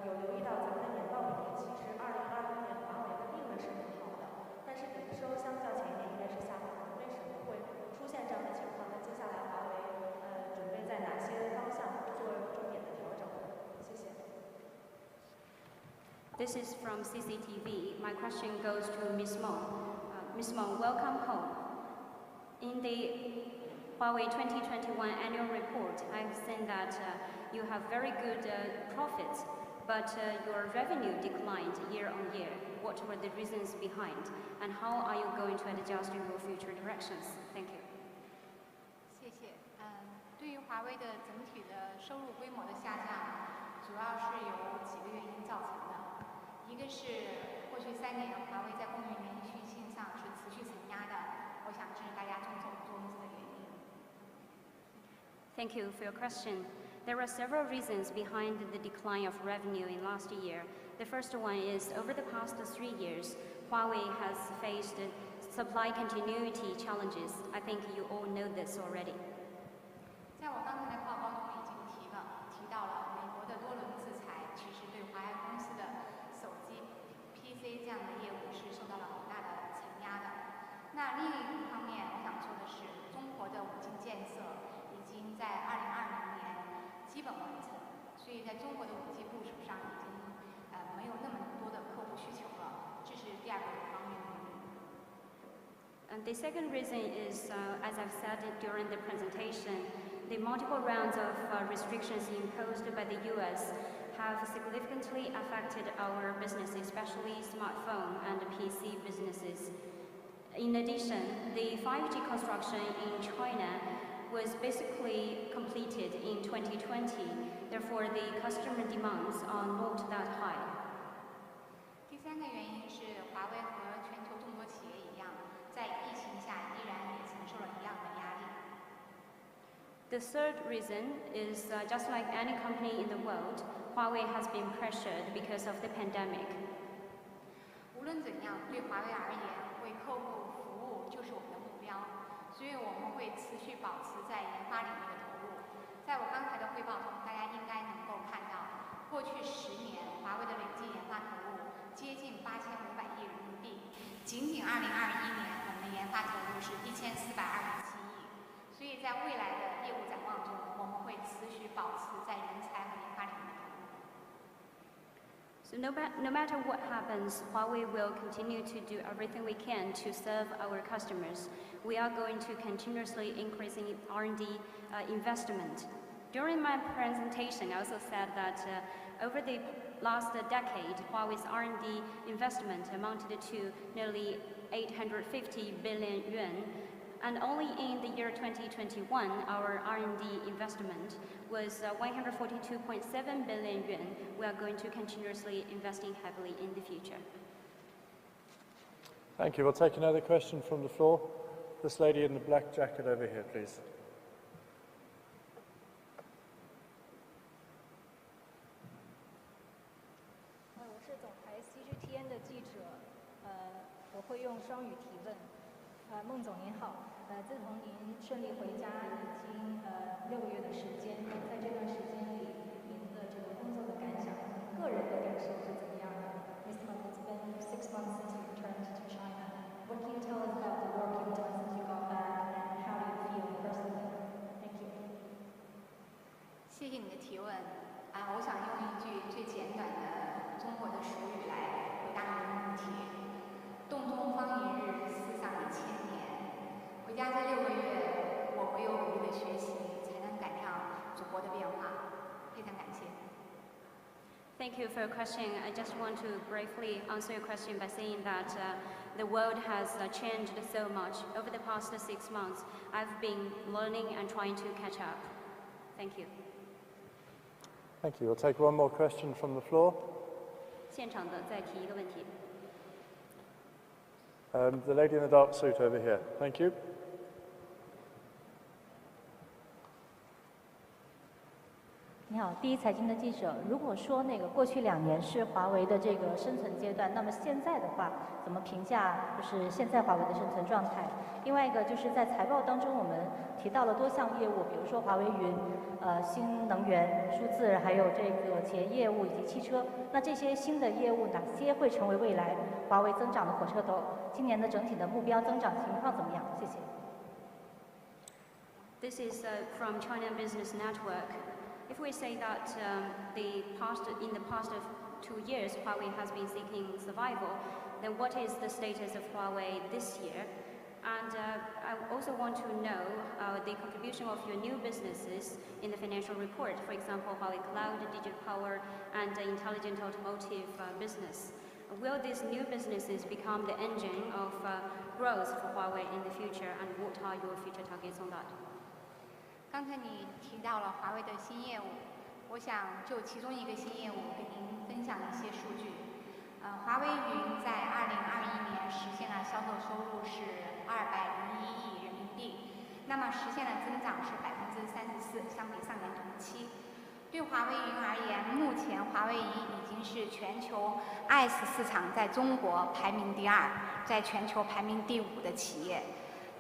有留意到咱们的年报里面，其实2021年华为的利润是很好的，但是营收相较前一年应该是下滑的，为什么会出现这样的情况？那接下来华为准备在哪些方向做重点的调整？谢谢。This is from CCTV. My question goes to Ms. Meng. Ms. Meng, welcome home. In the Huawei 2021 annual report, I've seen that you have very good profits, but your revenue declined year on year. What were the reasons behind, and how are you going to adjust your future directions? Thank you. 谢谢。对于华为的整体的收入规模的下降，主要是由几个原因造成的。一个是过去3年华为在供应连续性上是持续承压的，我想这是大家众所周知的原因。Thank you for your question. There are several reasons behind the decline of revenue in last year. The first one is over the past 3 years, Huawei has faced supply continuity challenges. I think you all know this already. 在我刚才的报告中已经提到了美国的多轮制裁，其实对华为公司的手机、PC 这样的业务是受到了很大的承压的。那另一方面，我想说的是，中国的5G 建设已经在2020年基本完成，所以在中国的5G 部署上已经没有那么多的客户需求了，这是第二个方面的原因。And the second reason is, as I've said during the presentation, the multiple rounds of restrictions imposed by the US have significantly affected our business, especially smartphone and PC businesses. In addition, the 5G construction in China was basically completed in 2020. Therefore, the customer demands are not that high. 第三个原因是华为和全球众多企业一样，在疫情下依然也承受了一样的压力。The third reason is just like any company in the world, Huawei has been pressured because of the pandemic. 无论怎样，对华为而言，为客户服务就是我们的目标，所以我们会持续保持在研发领域的投入。在我刚才的汇报中，大家应该能够看到，过去10年华为的累计研发投入接近8500亿人民币，仅2021年我们的研发投入是1427亿。所以在未来的业务展望中，我们会持续保持在人才和研发领域的投入。So no matter what happens, Huawei will continue to do everything we can to serve our customers. We are going to continuously increasing R&D investment. During my presentation, I also said that over the last decade, Huawei's R&D investment amounted to nearly 850 billion yuan. And only in the year 2021, our R&D investment was 142.7 billion yuan. We are going to continuously investing heavily in the future. Thank you. We'll take another question from the floor. This lady in the black jacket over here, please.我会用双语提问。孟总您好，自从您顺利回家已经6个月的时间，在这段时间里，您的这个工作的感想，您个人的感受是怎么样的 ？Mr. Meng, it's been 6 months since you returned to China. What can you tell us about the work you've done since you got back, and how do you feel personally? Thank you. 谢谢你的提问。我想用一句最简短的中国的俗语来回答你的问题。洞中方一日，思上以千年。回家这6个月，我唯有努力的学习，才能赶上祖国的变化。非常感谢。Thank you for your question. I just want to briefly answer your question by saying that the world has changed so much. Over the past 6 months, I've been learning and trying to catch up. Thank you. Thank you. We'll take one more question from the floor. 现场的再提一个问题。The lady in the dark suit over here. Thank you. 你好，第一财经的记者。如果说过去2年是华为的这个生存阶段，那么现在的话，怎么评价就是现在华为的生存状态？另外一个就是在财报当中，我们提到了多项业务，比如说华为云、新能源、数字，还有这个企业业务以及汽车。那这些新的业务哪些会成为未来华为增长的火车头？今年的整体的目标增长情况怎么样？谢谢。This is from China Business Network. If we say that in the past 2 years, Huawei has been seeking survival, then what is the status of Huawei this year? And I also want to know the contribution of your new businesses in the financial report. For example, Huawei Cloud, Digital Power, and Intelligent Automotive business. Will these new businesses become the engine of growth for Huawei in the future? And what are your future targets on that? 刚才你提到了华为的新业务，我想就其中一个新业务跟您分享一些数据。华为云在2021年实现了销售收入是201亿人民币，那么实现的增长是34%，相比上年同期。对华为云而言，目前华为云已经是全球 IaaS 市场在中国排名第2，在全球排名第5的企业。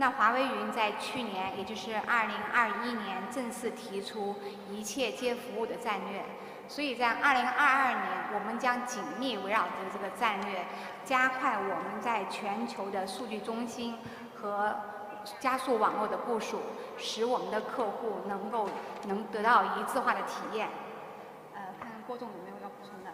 那华为云在去年，也就是2021年正式提出一切皆服务的战略，所以在2022年，我们将紧密围绕着这个战略，加快我们在全球的数据中心和加速网络的部署，使我们的客户能得到一致化的体验。看看郭总有没有要补充的。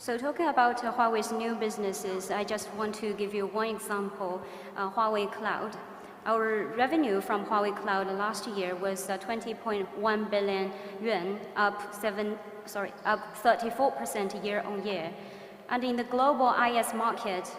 So talking about Huawei's new businesses, I just want to give you one example, Huawei Cloud. Our revenue from Huawei Cloud last year was 20.1 billion yuan, up 34% year on year. And in the global IaaS market,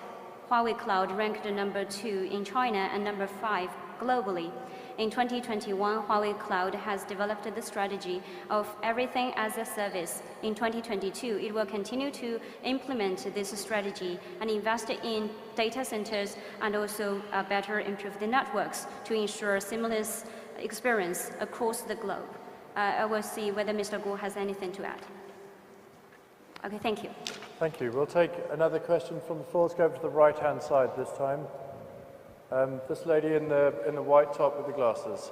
Huawei Cloud ranked number 2 in China and number 5 globally. In 2021, Huawei Cloud has developed the strategy of everything as a service. In 2022, it will continue to implement this strategy and invest in data centers and also better improve the networks to ensure seamless experience across the globe. I will see whether Mr. Guo has anything to add. Okay, thank you. Thank you. We'll take another question from the floor. Let's go over to the right-hand side this time. This lady in the white top with the glasses.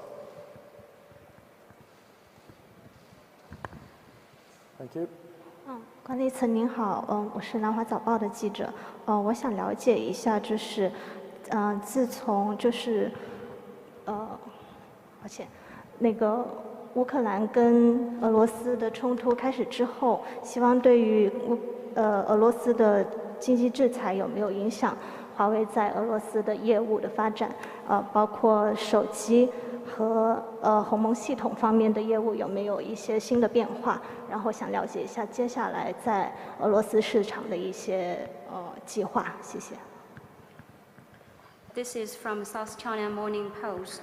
Thank you. 管理层您好，我是南华早报的记者，我想了解一下，就是自从乌克兰跟俄罗斯的冲突开始之后，希望对于俄罗斯的经济制裁有没有影响华为在俄罗斯的业务的发展？包括手机和鸿蒙系统方面的业务有没有一些新的变化？然后想了解一下接下来在俄罗斯市场的一些计划。谢谢。This is from South China Morning Post.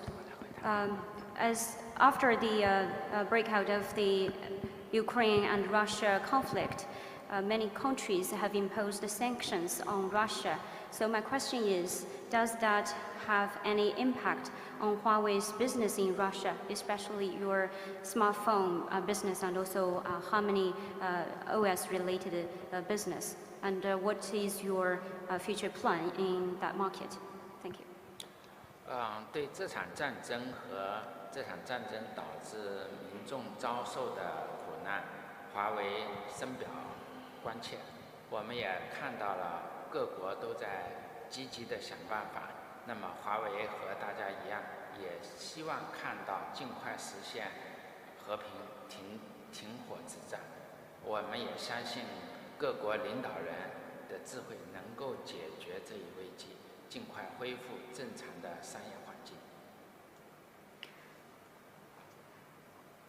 As after the breakout of the Ukraine and Russia conflict, many countries have imposed sanctions on Russia. So my question is, does that have any impact on Huawei's business in Russia, especially your smartphone business and also Harmony OS related business? And what is your future plan in that market? Thank you. 对这场战争和这场战争导致民众遭受的苦难，华为深表关切。我们也看到了各国都在积极地想办法。那么华为和大家一样，也希望看到尽快实现和平停火之战。我们也相信各国领导人的智慧能够解决这一危机，尽快恢复正常的商业环境。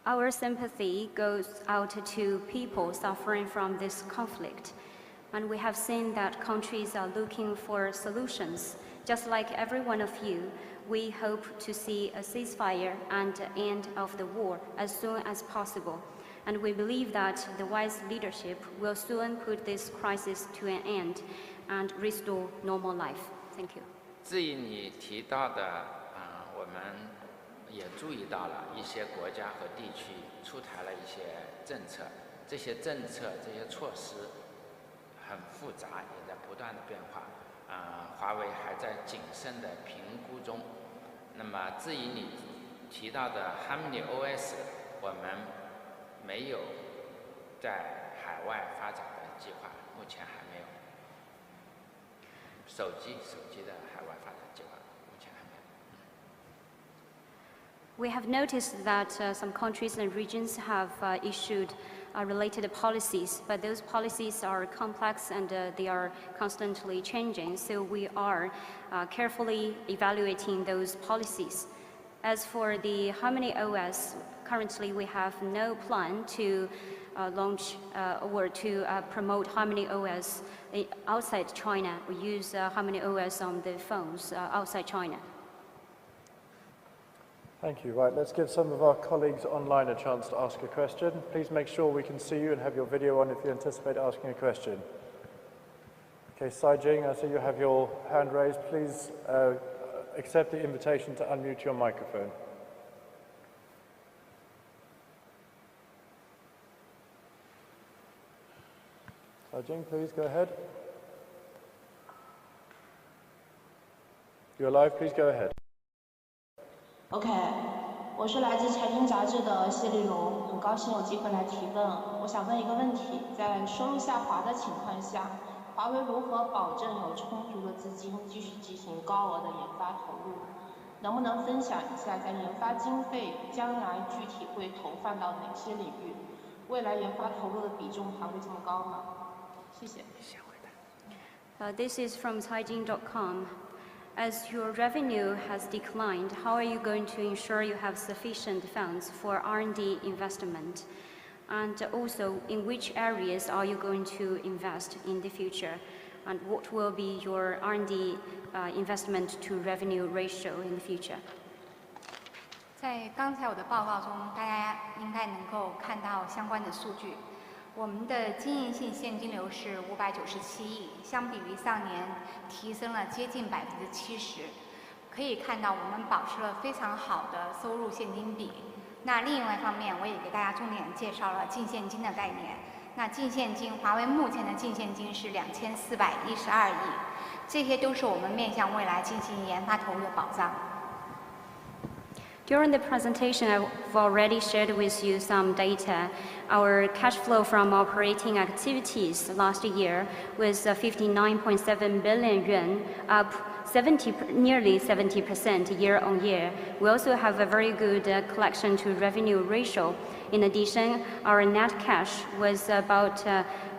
Our sympathy goes out to people suffering from this conflict, and we have seen that countries are looking for solutions. Just like every one of you, we hope to see a ceasefire and end of the war as soon as possible. And we believe that the wise leadership will soon put this crisis to an end and restore normal life. Thank you. 至于你提到的，我们也注意到了一些国家和地区出台了一些政策，这些政策、这些措施很复杂，也在不断的变化。华为还在谨慎的评估中。那么至于你提到的 Harmony OS， 我们没有在海外发展的计划，目前还没有。手机的海外发展计划目前还没有。We have noticed that some countries and regions have issued related policies, but those policies are complex and they are constantly changing. So we are carefully evaluating those policies. As for the Harmony OS, currently we have no plan to launch or to promote Harmony OS outside China. We use Harmony OS on the phones outside China. Thank you. Right, let's give some of our colleagues online a chance to ask a question. Please make sure we can see you and have your video on if you anticipate asking a question. Okay, Sai Jing, I see you have your hand raised. Please accept the invitation to unmute your microphone. Sai Jing, please go ahead. You're live, please go ahead. OK， 我是来自财经杂志的谢丽蓉，很高兴有机会来提问。我想问一个问题，在收入下滑的情况下，华为如何保证有充足的资金继续进行高额的研发投入？能不能分享一下在研发经费将来具体会投放到哪些领域？未来研发投入的比重还会这么高吗？谢谢。This is from Caijing.com. As your revenue has declined, how are you going to ensure you have sufficient funds for R&D investment? And also, in which areas are you going to invest in the future? And what will be your R&D investment to revenue ratio in the future? 在刚才我的报告中，大家应该能够看到相关的数据。我们的经营性现金流是597亿，相比于上年提升了接近70%。可以看到，我们保持了非常好的收入现金比。那另外一方面，我也给大家重点介绍了净现金的概念。那净现金，华为目前的净现金是2412亿，这些都是我们面向未来进行研发投入的保障。During the presentation, I've already shared with you some data. Our cash flow from operating activities last year was 59.7 billion yuan, up nearly 70% year on year. We also have a very good collection to revenue ratio. In addition, our net cash was about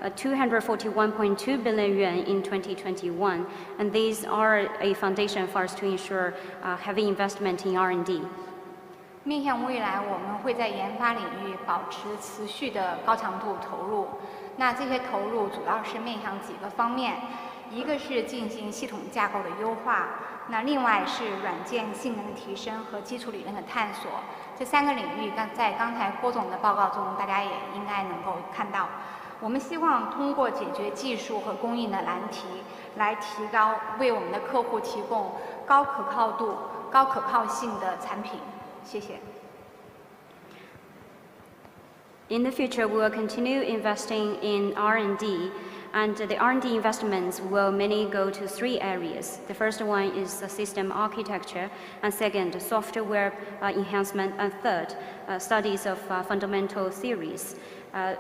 241.2 billion yuan in 2021, and these are a foundation for us to ensure heavy investment in R&D. 面向未来，我们会在研发领域保持持续的高强度投入。那这些投入主要是面向几个方面，一个是进行系统架构的优化，那另外是软件性能的提升和基础理论的探索。这3个领域在刚才郭总的报告中，大家也应该能够看到。我们希望通过解决技术和供应的难题，来提高为我们的客户提供高可靠度、高可靠性的产品。谢谢。In the future, we will continue investing in R&D, and the R&D investments will mainly go to 3 areas. The first one is the system architecture, and second, software enhancement, and third, studies of fundamental theories.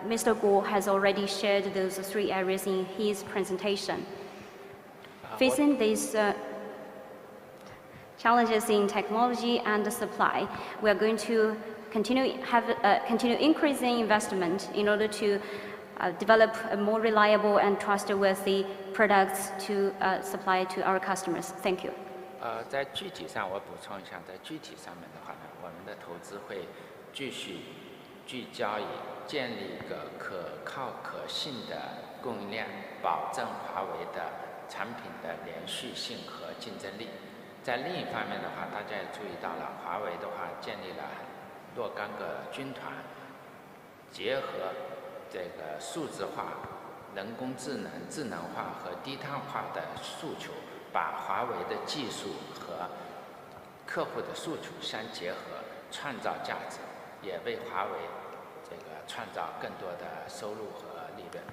Mr. Guo has already shared those 3 areas in his presentation. Facing these challenges in technology and supply, we are going to continue increasing investment in order to develop a more reliable and trustworthy products to supply to our customers. Thank you. 在具体上，我补充一下，在具体上面的话呢，我们的投资会继续聚焦于建立一个可靠可信的供应链，保证华为的产品的连续性和竞争力。在另一方面的话，大家也注意到了，华为的话建立了若干个军团，结合这个数字化、人工智能、智能化和低碳化的诉求，把华为的技术和客户的诉求相结合，创造价值，也为华为这个创造更多的收入和利润。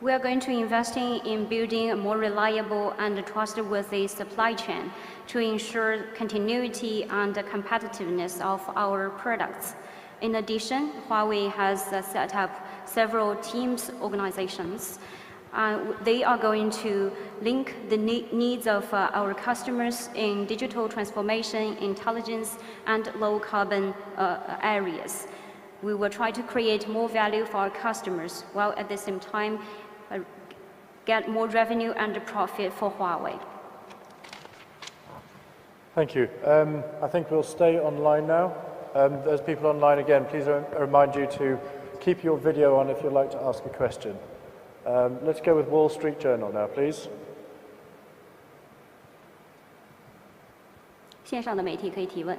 We are going to invest in building a more reliable and trustworthy supply chain to ensure continuity and competitiveness of our products. In addition, Huawei has set up several teams organizations. They are going to link the needs of our customers in digital transformation, intelligence, and low-carbon areas. We will try to create more value for our customers, while at the same time get more revenue and profit for Huawei. Thank you. I think we'll stay online now. Those people online, again, please remind you to keep your video on if you'd like to ask a question. Let's go with Wall Street Journal now, please. 线上的媒体可以提问。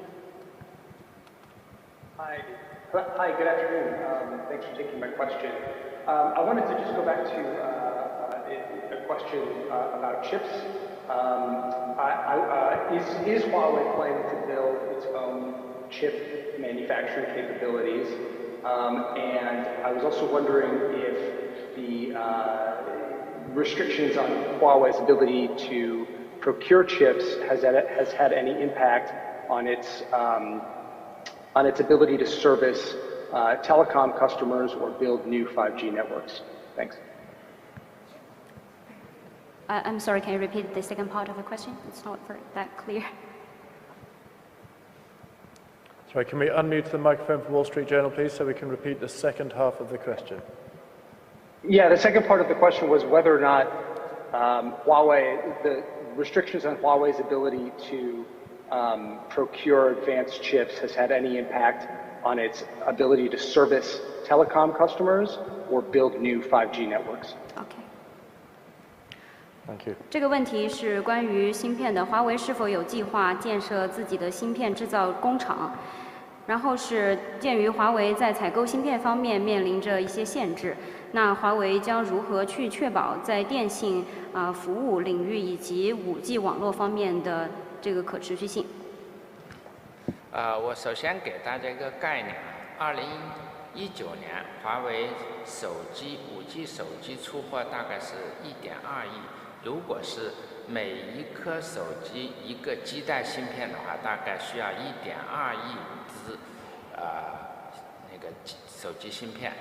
Hi, good afternoon. Thanks for taking my question. I wanted to just go back to a question about chips. Is Huawei planning to build its own chip manufacturing capabilities? And I was also wondering if the restrictions on Huawei's ability to procure chips has had any impact on its ability to service telecom customers or build new 5G networks. Thanks. I'm sorry, can you repeat the second part of the question? It's not that clear. Sorry, can we unmute the microphone for Wall Street Journal, please, so we can repeat the second half of the question? Yeah, the second part of the question was whether or not the restrictions on Huawei's ability to procure advanced chips has had any impact on its ability to service telecom customers or build new 5G networks. Okay. Thank you. 这个问题是关于芯片的，华为是否有计划建设自己的芯片制造工厂？然后是鉴于华为在采购芯片方面面临着一些限制，那华为将如何去确保在电信服务领域以及5G 网络方面的这个可持续性？我首先给大家一个概念，2019年华为手机5G 手机出货大概是1.2亿。如果是每一颗手机一个基带芯片的话，大概需要1.2亿只那个手机芯片。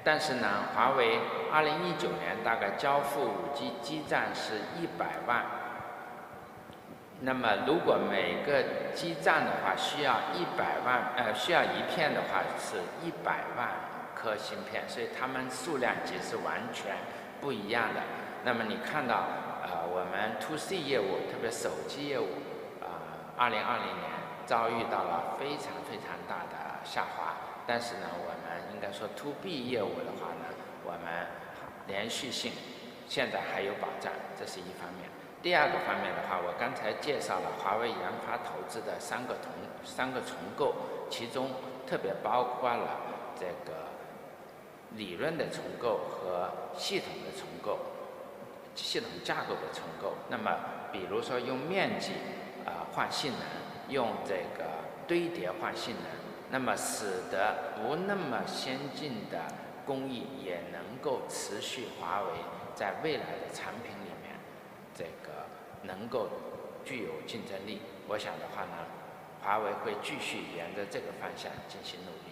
但是呢，华为2019年大概交付5G 基站是100万。那么如果每个基站的话需要需要一片的话是100万颗芯片，所以它们数量级是完全不一样的。那么你看到我们 To C 业务，特别手机业务，2020年遭遇到了非常大的下滑。但是呢，我们应该说 To B 业务的话呢，我们连续性现在还有保障，这是一方面。第二个方面的话，我刚才介绍了华为研发投资的三个重构，其中特别包括了这个理论的重构和系统的重构，系统架构的重构。那么比如说用面积换性能，用这个堆叠换性能，那么使得不那么先进的工艺也能够持续华为在未来的产品里面这个能够具有竞争力。我想的话呢，华为会继续沿着这个方向进行努力。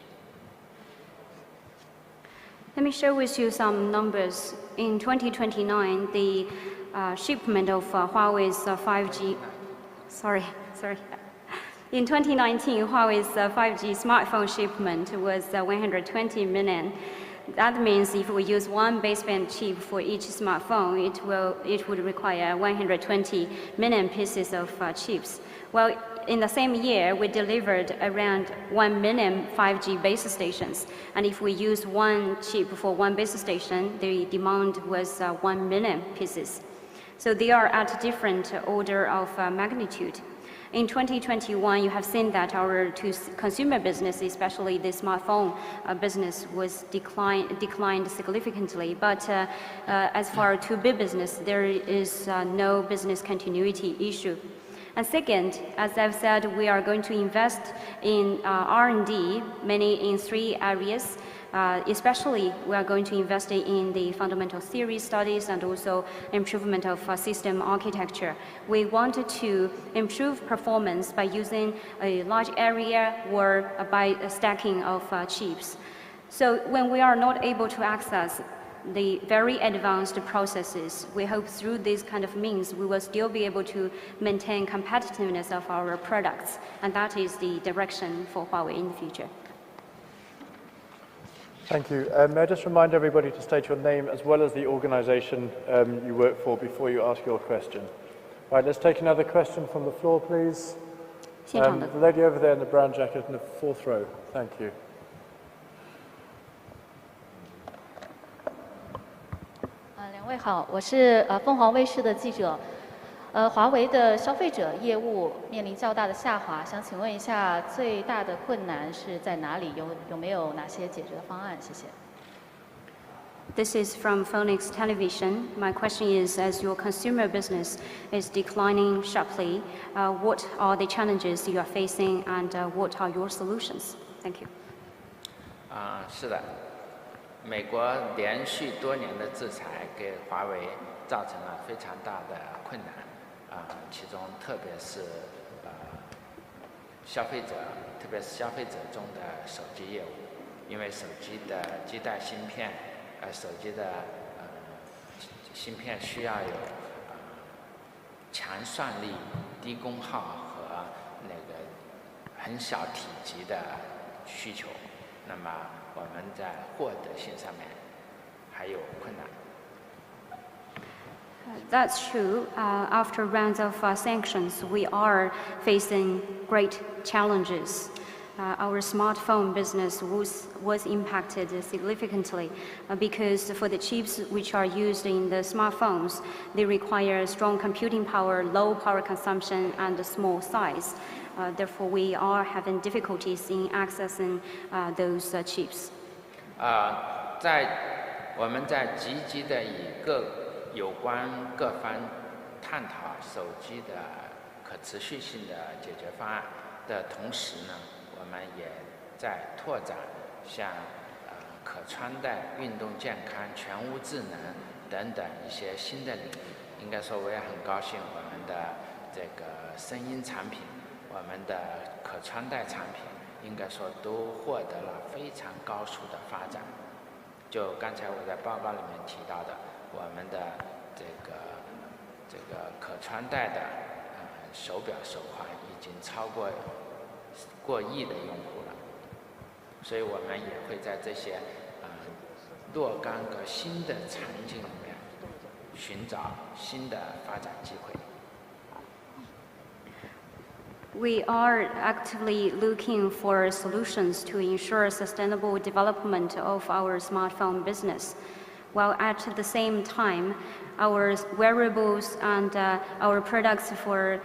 Let me share with you some numbers. In 2029, the shipment of Huawei's 5G. Sorry. In 2019, Huawei's 5G smartphone shipment was 120 million. That means if we use one baseband chip for each smartphone, it would require 120 million pieces of chips. Well, in the same year, we delivered around 1 million 5G base stations. And if we use one chip for one base station, the demand was 1 million pieces. So they are at different order of magnitude. In 2021, you have seen that our consumer business, especially the smartphone business, was declined significantly. But as for 2B business, there is no business continuity issue. And second, as I've said, we are going to invest in R&D, mainly in 3 areas. Especially, we are going to invest in the fundamental theory studies and also improvement of system architecture. We wanted to improve performance by using a large area or by stacking of chips. So when we are not able to access the very advanced processes, we hope through these kind of means we will still be able to maintain competitiveness of our products, and that is the direction for Huawei in the future. Thank you. May I just remind everybody to state your name as well as the organization you work for before you ask your question. Right, let's take another question from the floor, please. The lady over there in the brown jacket in the 4th row. Thank you. 两位好，我是凤凰卫视的记者。华为的消费者业务面临较大的下滑，想请问一下，最大的困难是在哪里？有没有哪些解决的方案？谢谢。This is from Phoenix Television. My question is, as your consumer business is declining sharply, what are the challenges you are facing and what are your solutions? Thank you. 是的，美国连续多年的制裁给华为造成了非常大的困难。其中特别是消费者中的手机业务，因为手机的基带芯片，手机的芯片需要有强算力、低功耗和那个很小体积的需求，那么我们在获得性上面还有困难。That's true. After rounds of sanctions, we are facing great challenges. Our smartphone business was impacted significantly because for the chips which are used in the smartphones, they require strong computing power, low power consumption, and a small size. Therefore, we are having difficulties in accessing those chips. 我们在积极的有关各方探讨手机的可持续性的解决方案的同时呢，我们也在拓展像可穿戴、运动健康、全屋智能等等一些新的领域。应该说，我也很高兴，我们的这个声音产品、我们的可穿戴产品，应该说都获得了非常高速的发展。就刚才我在报告里面提到的。我们的这个可穿戴的手表手环已经超过过亿的用户了，所以我们也会在这些若干个新的场景里面寻找新的发展机会。We are actively looking for solutions to ensure sustainable development of our smartphone business. while at the same time, our wearables and our products for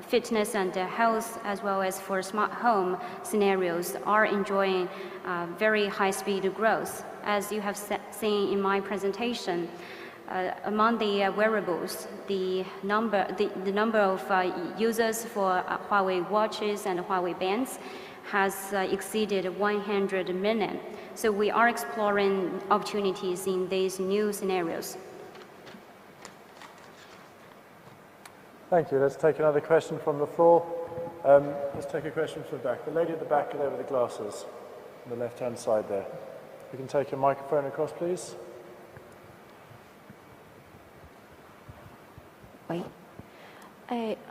fitness and health, as well as for smart home scenarios, are enjoying very high-speed growth. As you have seen in my presentation, among the wearables, the number of users for Huawei watches and Huawei bands has exceeded 100 million. So we are exploring opportunities in these new scenarios. Thank you. Let's take another question from the floor. Let's take a question from the back. The lady at the back there with the glasses, on the left-hand side there. You can take your microphone across, please.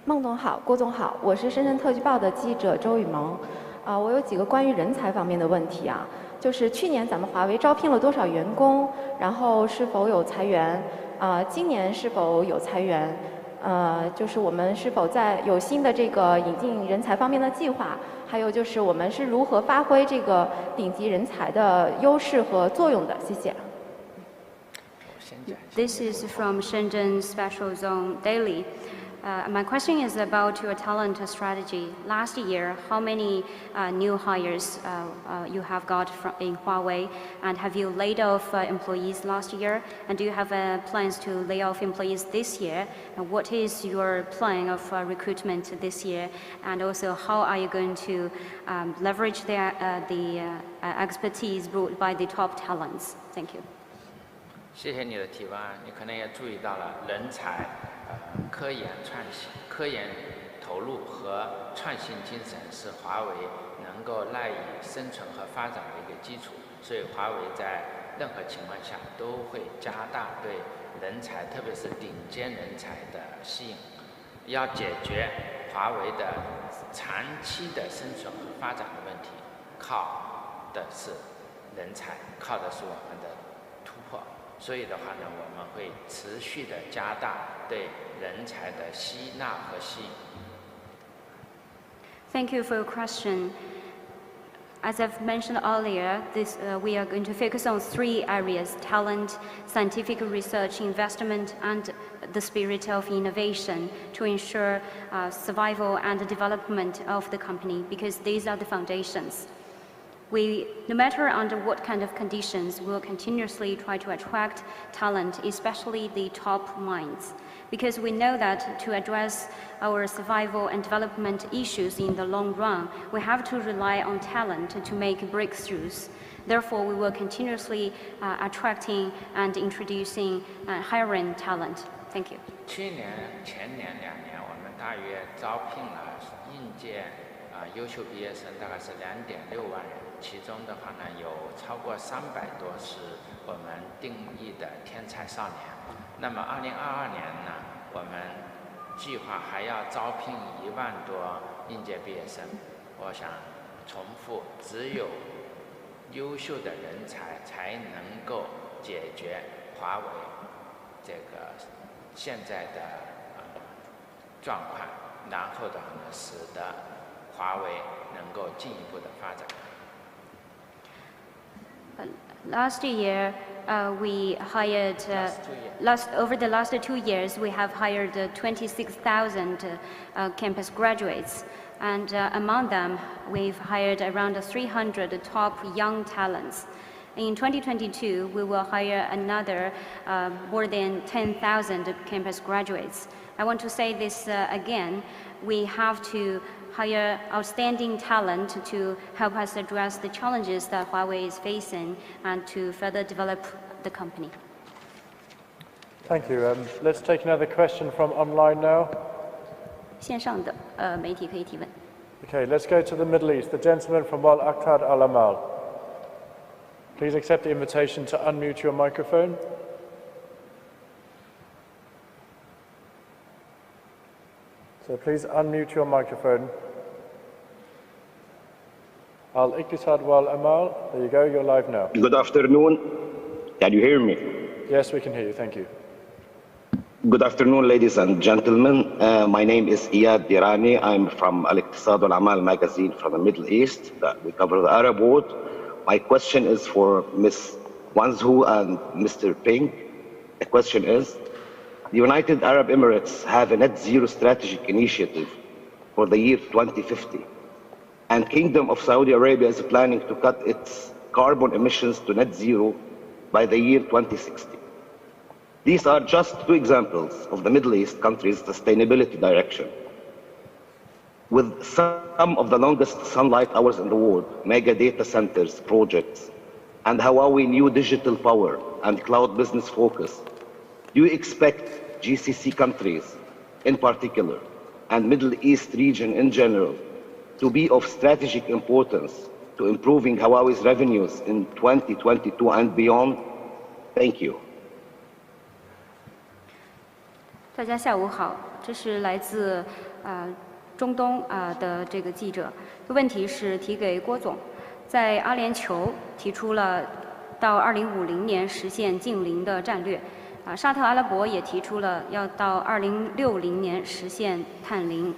孟总好，郭总好，我是深圳特区报的记者周雨萌。我有几个关于人才方面的问题啊，就是去年咱们华为招聘了多少员工，然后是否有裁员？今年是否有裁员？就是我们是否有新的这个引进人才方面的计划？还有就是我们是如何发挥这个顶级人才的优势和作用的？谢谢。This is from Shenzhen Special Zone Daily. My question is about your talent strategy. Last year, how many new hires you have got in Huawei, and have you laid off employees last year? And do you have plans to lay off employees this year? And what is your plan of recruitment this year? And also, how are you going to leverage the expertise brought by the top talents? Thank you. 谢谢你的提问。你可能也注意到了，人才、科研创新、科研投入和创新精神是华为能够赖以生存和发展的一个基础。所以，华为在任何情况下都会加大对人才，特别是顶尖人才的吸引。要解决华为的长期的生存和发展的问题，靠的是人才，靠的是我们的突破。 所以的话呢，我们会持续的加大对人才的吸纳和吸引。Thank you for your question. As I've mentioned earlier, we are going to focus on 3 areas: talent, scientific research, investment, and the spirit of innovation to ensure survival and development of the company, because these are the foundations. No matter under what kind of conditions, we will continuously try to attract talent, especially the top minds, because we know that to address our survival and development issues in the long run, we have to rely on talent to make breakthroughs. Therefore, we will continuously attracting and introducing hiring talent. Thank you. 去年、前年2年，我们大约招聘了应届优秀毕业生，大概是2.6万人。 其中的话呢，有超过300多是我们定义的天才少年。那么2022年呢，我们计划还要招聘1万多应届毕业生。我想重复，只有优秀的人才才能够解决华为这个现在的状况，然后的话呢，使得华为能够进一步的发展。 Last year, we hired. Over the last 2 years, we have hired 26,000 campus graduates, and among them, we've hired around 300 top young talents. In 2022, we will hire another more than 10,000 campus graduates. I want to say this again: we have to hire outstanding talent to help us address the challenges that Huawei is facing and to further develop the company. Thank you. Let's take another question from online now. 线上的媒体可以提问。 Okay, let's go to the Middle East. The gentleman from Al-Aqtad Al-Amal. Please accept the invitation to unmute your microphone. So please unmute your microphone. Al-Iqtisad wal-Amal, there you go, you're live now. Good afternoon. Can you hear me? Yes, we can hear you, thank you. Good afternoon, ladies and gentlemen. My name is Iyad Dirani. I'm from Al-Iqtisad wal-Amal magazine from the Middle East. We cover the Arab world. My question is for Ms. Wanzhou and Mr. Ping. The question is, the United Arab Emirates have a net zero strategic initiative for the year 2050, and Kingdom of Saudi Arabia is planning to cut its carbon emissions to net zero by the year 2060. These are just two examples of the Middle East countries' sustainability direction. With some of the longest sunlight hours in the world, mega data centers projects, and Huawei new digital power and cloud business focus, do you expect GCC countries in particular, and Middle East region in general, to be of strategic importance to improving Huawei's revenues in 2022 and beyond? Thank you. 大家下午好，这是来自中东的这个记者，问题是提给郭总，在阿联酋提出了到2050年实现净零的战略，沙特阿拉伯也提出了要到2060年实现碳零。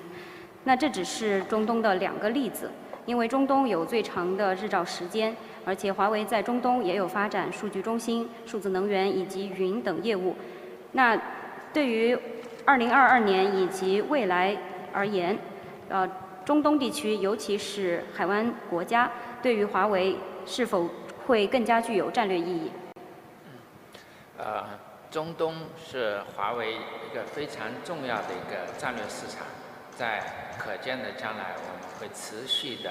那这只是中东的2个例子，因为中东有最长的日照时间，而且华为在中东也有发展数据中心、数字能源以及云等业务。那对于2022年以及未来而言，中东地区，尤其是海湾国家，对于华为是否会更加具有战略意义？中东是华为一个非常重要的一个战略市场，在可见的将来，我们会持续的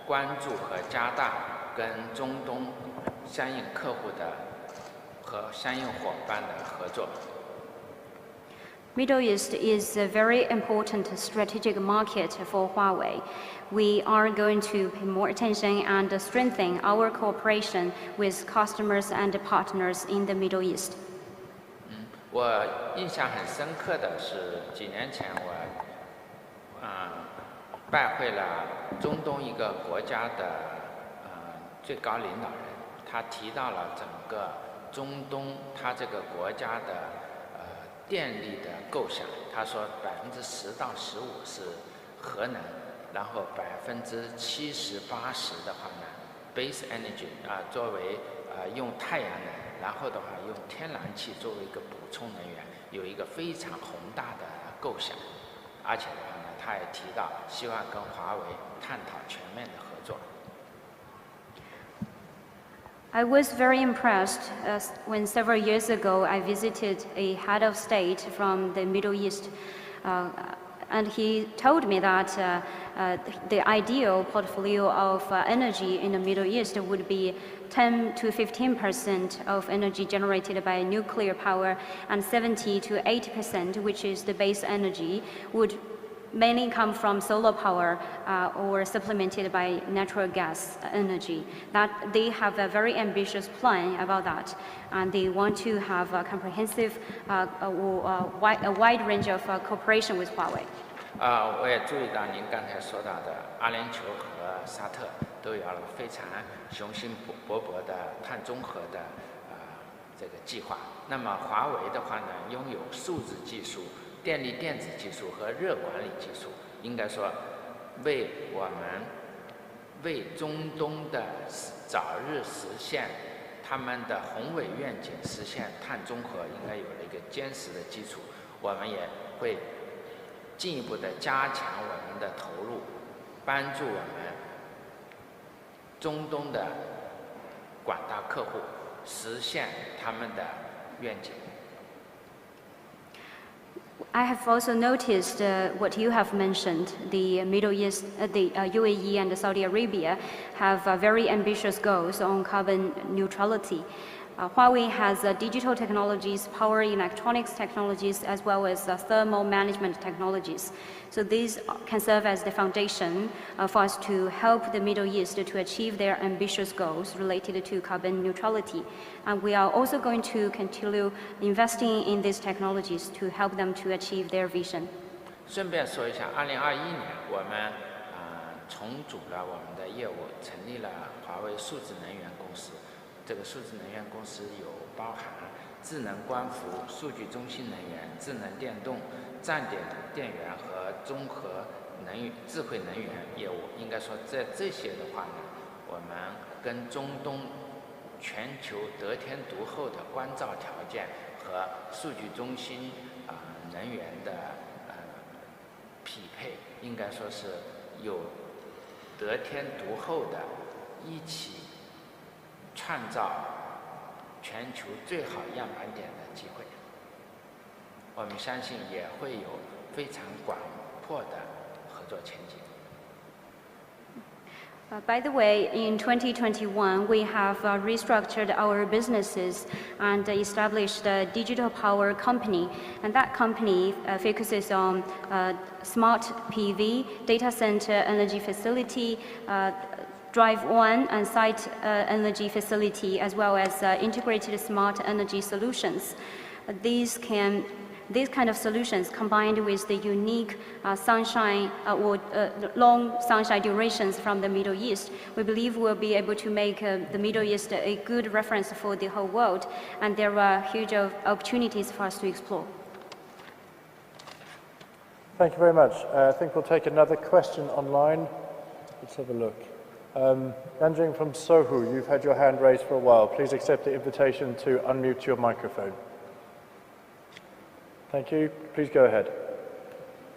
关注和加大跟中东相应客户的和相应伙伴的合作。Middle East is a very important strategic market for Huawei. We are going to pay more attention and strengthen our cooperation with customers and partners in the Middle East. 我印象很深刻的是，几年前我拜会了中东一个国家的最高领导人，他提到了整个中东他这个国家的电力的构想，他说10%到15%是核能，然后70%、80%的话呢 ，base energy 作为用太阳能，然后的话用天然气作为一个补充能源，有一个非常宏大的构想，而且的话呢，他也提到希望跟华为探讨全面的合作。I was very impressed when several years ago I visited a head of state from the Middle East, and he told me that the ideal portfolio of energy in the Middle East would be 10 to 15% of energy generated by nuclear power, and 70 to 80%, which is the base energy, would mainly come from solar power or supplemented by natural gas energy. That they have a very ambitious plan about that, and they want to have a comprehensive, a wide range of cooperation with Huawei. 我也注意到您刚才说到的阿联酋和沙特都有了非常雄心勃勃的碳中和的这个计划。那么华为的话呢，拥有数字技术、电力电子技术和热管理技术，应该说为中东的早日实现他们的宏伟愿景，实现碳中和，应该有了一个坚实的基础。我们也会进一步的加强我们的投入，帮助我们中东的广大客户实现他们的愿景。I have also noticed what you have mentioned. The Middle East, the UAE and Saudi Arabia have very ambitious goals on carbon neutrality. Huawei has digital technologies, power electronics technologies, as well as thermal management technologies. So these can serve as the foundation for us to help the Middle East to achieve their ambitious goals related to carbon neutrality. And we are also going to continue investing in these technologies to help them to achieve their vision. 顺便说一下，2021年我们重组了我们的业务，成立了华为数字能源公司。这个数字能源公司有包含智能光伏、数据中心能源、智能电动、站点电源和综合智慧能源业务。应该说，在这些的话呢，我们跟中东全球得天独厚的关照条件和数据中心人员的匹配，应该说是有得天独厚的一起创造全球最好样板点的机会。我们相信也会有非常广阔的合作前景。By the way, in 2021, we have restructured our businesses and established a digital power company. And that company focuses on smart PV, data center energy facility, drive one and site energy facility, as well as integrated smart energy solutions. These kind of solutions, combined with the unique sunshine or long sunshine durations from the Middle East, we believe will be able to make the Middle East a good reference for the whole world, and there are huge opportunities for us to explore. Thank you very much. I think we'll take another question online. Let's have a look. Nanjing from Sohu, you've had your hand raised for a while. Please accept the invitation to unmute your microphone. Thank you. Please go ahead.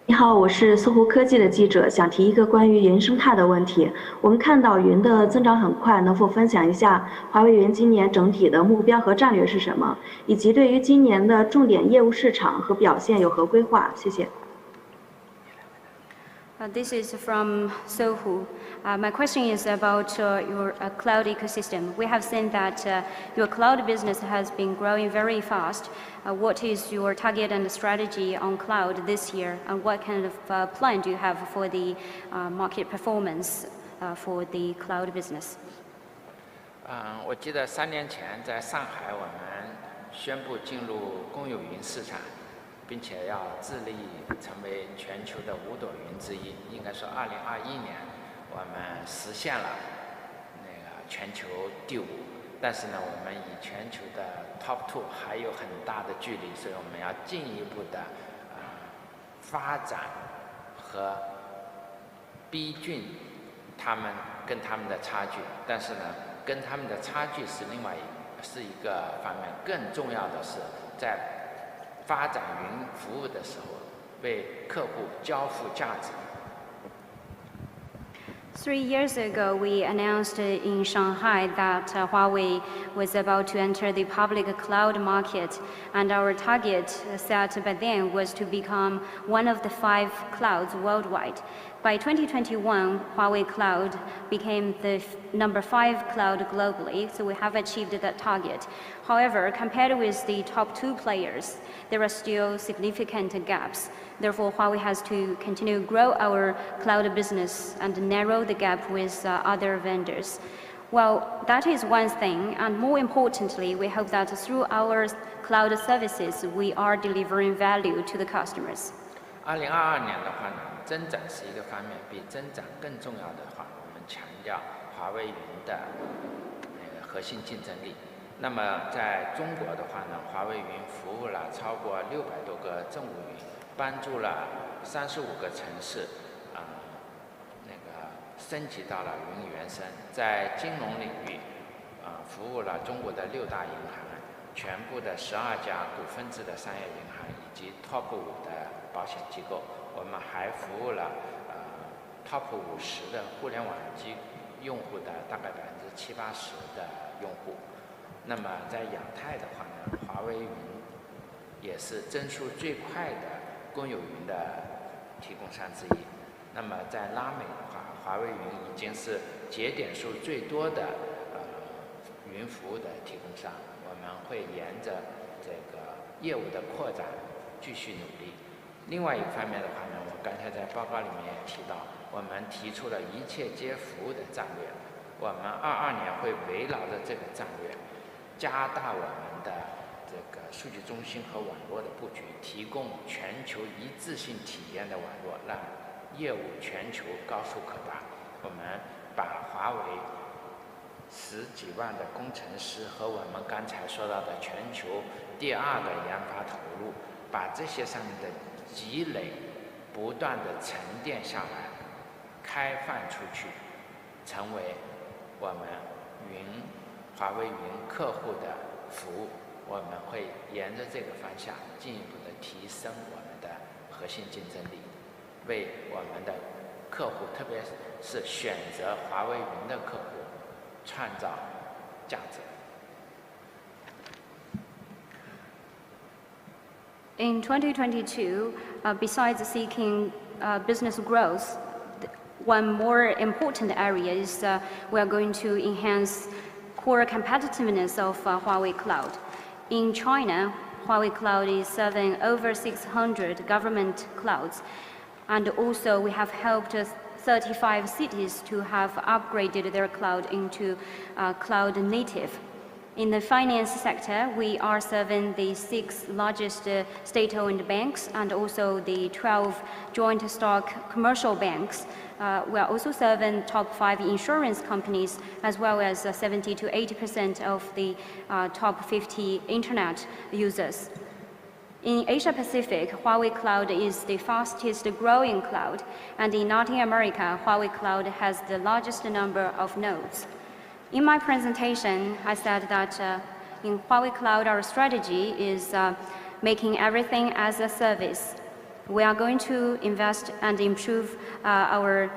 你好，我是搜狐科技的记者，想提一个关于云生态的问题。我们看到云的增长很快，能否分享一下华为云今年整体的目标和战略是什么，以及对于今年的重点业务市场和表现有何规划？谢谢。This is from Sohu. My question is about your cloud ecosystem. We have seen that your cloud business has been growing very fast. What is your target and strategy on cloud this year? And what kind of plan do you have for the market performance for the cloud business? 我记得3年前在上海，我们宣布进入公有云市场。并且要致力成为全球的5朵云之一。应该说，2021年我们实现了那个全球第5，但是呢，我们与全球的 Top 2还有很大的距离，所以我们要进一步的发展和逼近他们跟他们的差距。但是呢，跟他们的差距是一个方面，更重要的是在发展云服务的时候，为客户交付价值。3 years ago, we announced in Shanghai that Huawei was about to enter the public cloud market, and our target set by then was to become one of the 5 clouds worldwide. By 2021, Huawei Cloud became the number 5 cloud globally, so we have achieved that target. However, compared with the top 2 players, there are still significant gaps. Therefore, Huawei has to continue to grow our cloud business and narrow the gap with other vendors. Well, that is one thing, and more importantly, we hope that through our cloud services, we are delivering value to the customers. 2022年的话呢，增长是一个方面，比增长更重要的话，我们强调华为云的那个核心竞争力。那么在中国的话呢，华为云服务了超过600多个政务云，帮助了35个城市那个升级到了云原生。在金融领域服务了中国的6大银行，全部的12家股份制的商业银行以及 Top 5的保险机构。我们还服务了Top 50的互联网用户的大概70-80%的用户。那么在亚太的话呢，华为云也是增速最快的公有云的提供商之一。那么在拉美的话，华为云已经是节点数最多的云服务的提供商。我们会沿着这个业务的扩展继续努力。另外一方面的话呢，我刚才在报告里面也提到，我们提出了一切皆服务的战略。我们22年会围绕着这个战略，加大我们的这个数据中心和网络的布局，提供全球一致性体验的网络，让业务全球高速可达。我们把华为10几万的工程师和我们刚才说到的全球第2个研发投入，把这些上面的积累不断的沉淀下来，开放出去，成为我们云华为云客户的服务，我们会沿着这个方向进一步的提升我们的核心竞争力，为我们的客户，特别是选择华为云的客户创造价值。In 2022, besides seeking business growth, one more important area is we are going to enhance core competitiveness of Huawei Cloud. In China, Huawei Cloud is serving over 600 government clouds, and also we have helped 35 cities to have upgraded their cloud into cloud native. In the finance sector, we are serving the 6 largest state-owned banks and also the 12 joint stock commercial banks. We are also serving top 5 insurance companies, as well as 70 to 80% of the top 50 internet users. In Asia Pacific, Huawei Cloud is the fastest growing cloud, and in Latin America, Huawei Cloud has the largest number of nodes. In my presentation, I said that in Huawei Cloud, our strategy is making everything as a service. We are going to invest and improve our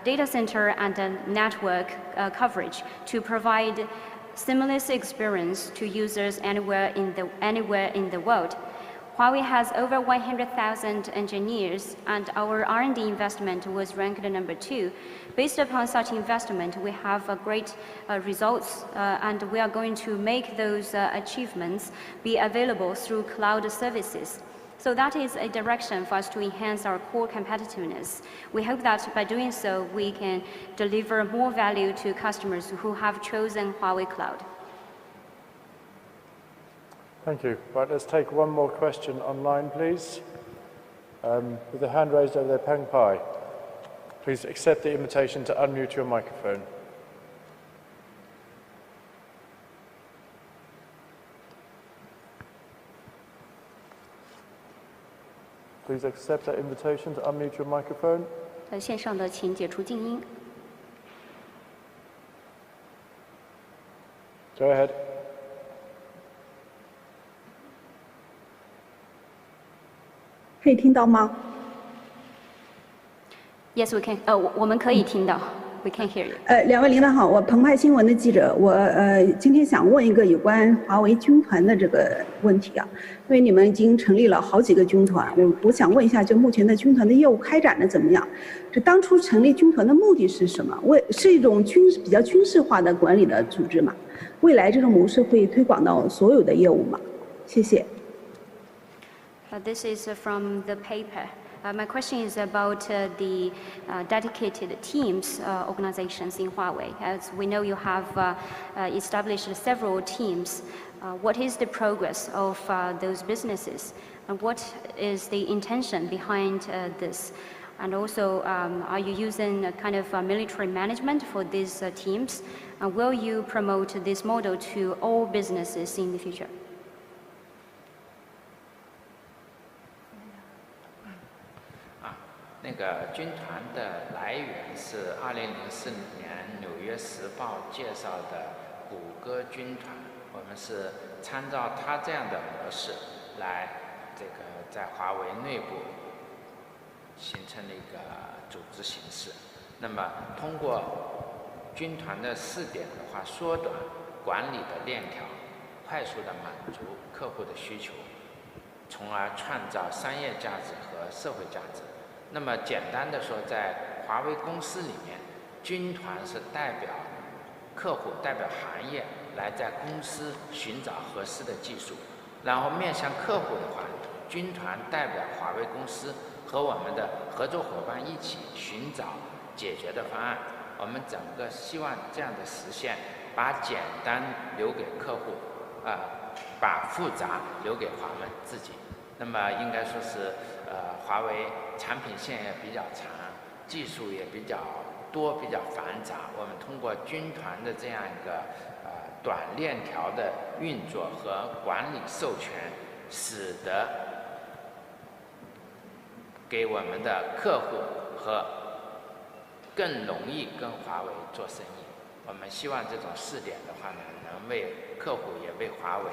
data center and network coverage to provide seamless experience to users anywhere in the world. Huawei has over 100,000 engineers, and our R&D investment was ranked number 2. Based upon such investment, we have great results, and we are going to make those achievements be available through cloud services. So that is a direction for us to enhance our core competitiveness. We hope that by doing so, we can deliver more value to customers who have chosen Huawei Cloud. Thank you. Right, let's take one more question online, please. With the hand raised over there, Peng Pai. Please accept the invitation to unmute your microphone. Please accept that invitation to unmute your microphone. 线上的请解除静音。 Go ahead. Yes, we can. 我们可以听到。We can hear you. 两位领导好，我澎湃新闻的记者，我今天想问一个有关华为军团的这个问题啊，因为你们已经成立了好几个军团，我想问一下，就目前的军团的业务开展的怎么样？这当初成立军团的目的是什么？是一种比较军事化的管理的组织嘛？未来这种模式会推广到所有的业务吗？谢谢。This is from the paper. My question is about the dedicated teams organizations in Huawei. As we know, you have established several teams. What is the progress of those businesses? And what is the intention behind this? And also, are you using a kind of military management for these teams? And will you promote this model to all businesses in the future? 那个军团的来源是2004年《纽约时报》介绍的谷歌军团，我们是参照它这样的模式来在华为内部形成了一个组织形式。那么通过军团的4点的话，缩短管理的链条，快速的满足客户的需求，从而创造商业价值和社会价值。那么简单的说，在华为公司里面，军团是代表客户、代表行业来在公司寻找合适的技术，然后面向客户的话，军团代表华为公司和我们的合作伙伴一起寻找解决的方案。我们整个希望这样的实现，把简单留给客户，把复杂留给华为自己。那么应该说是，华为产品线也比较长，技术也比较多，比较繁杂。我们通过军团的这样一个短链条的运作和管理授权，使得给我们的客户和更容易跟华为做生意。我们希望这种试点的话呢，能为客户也为华为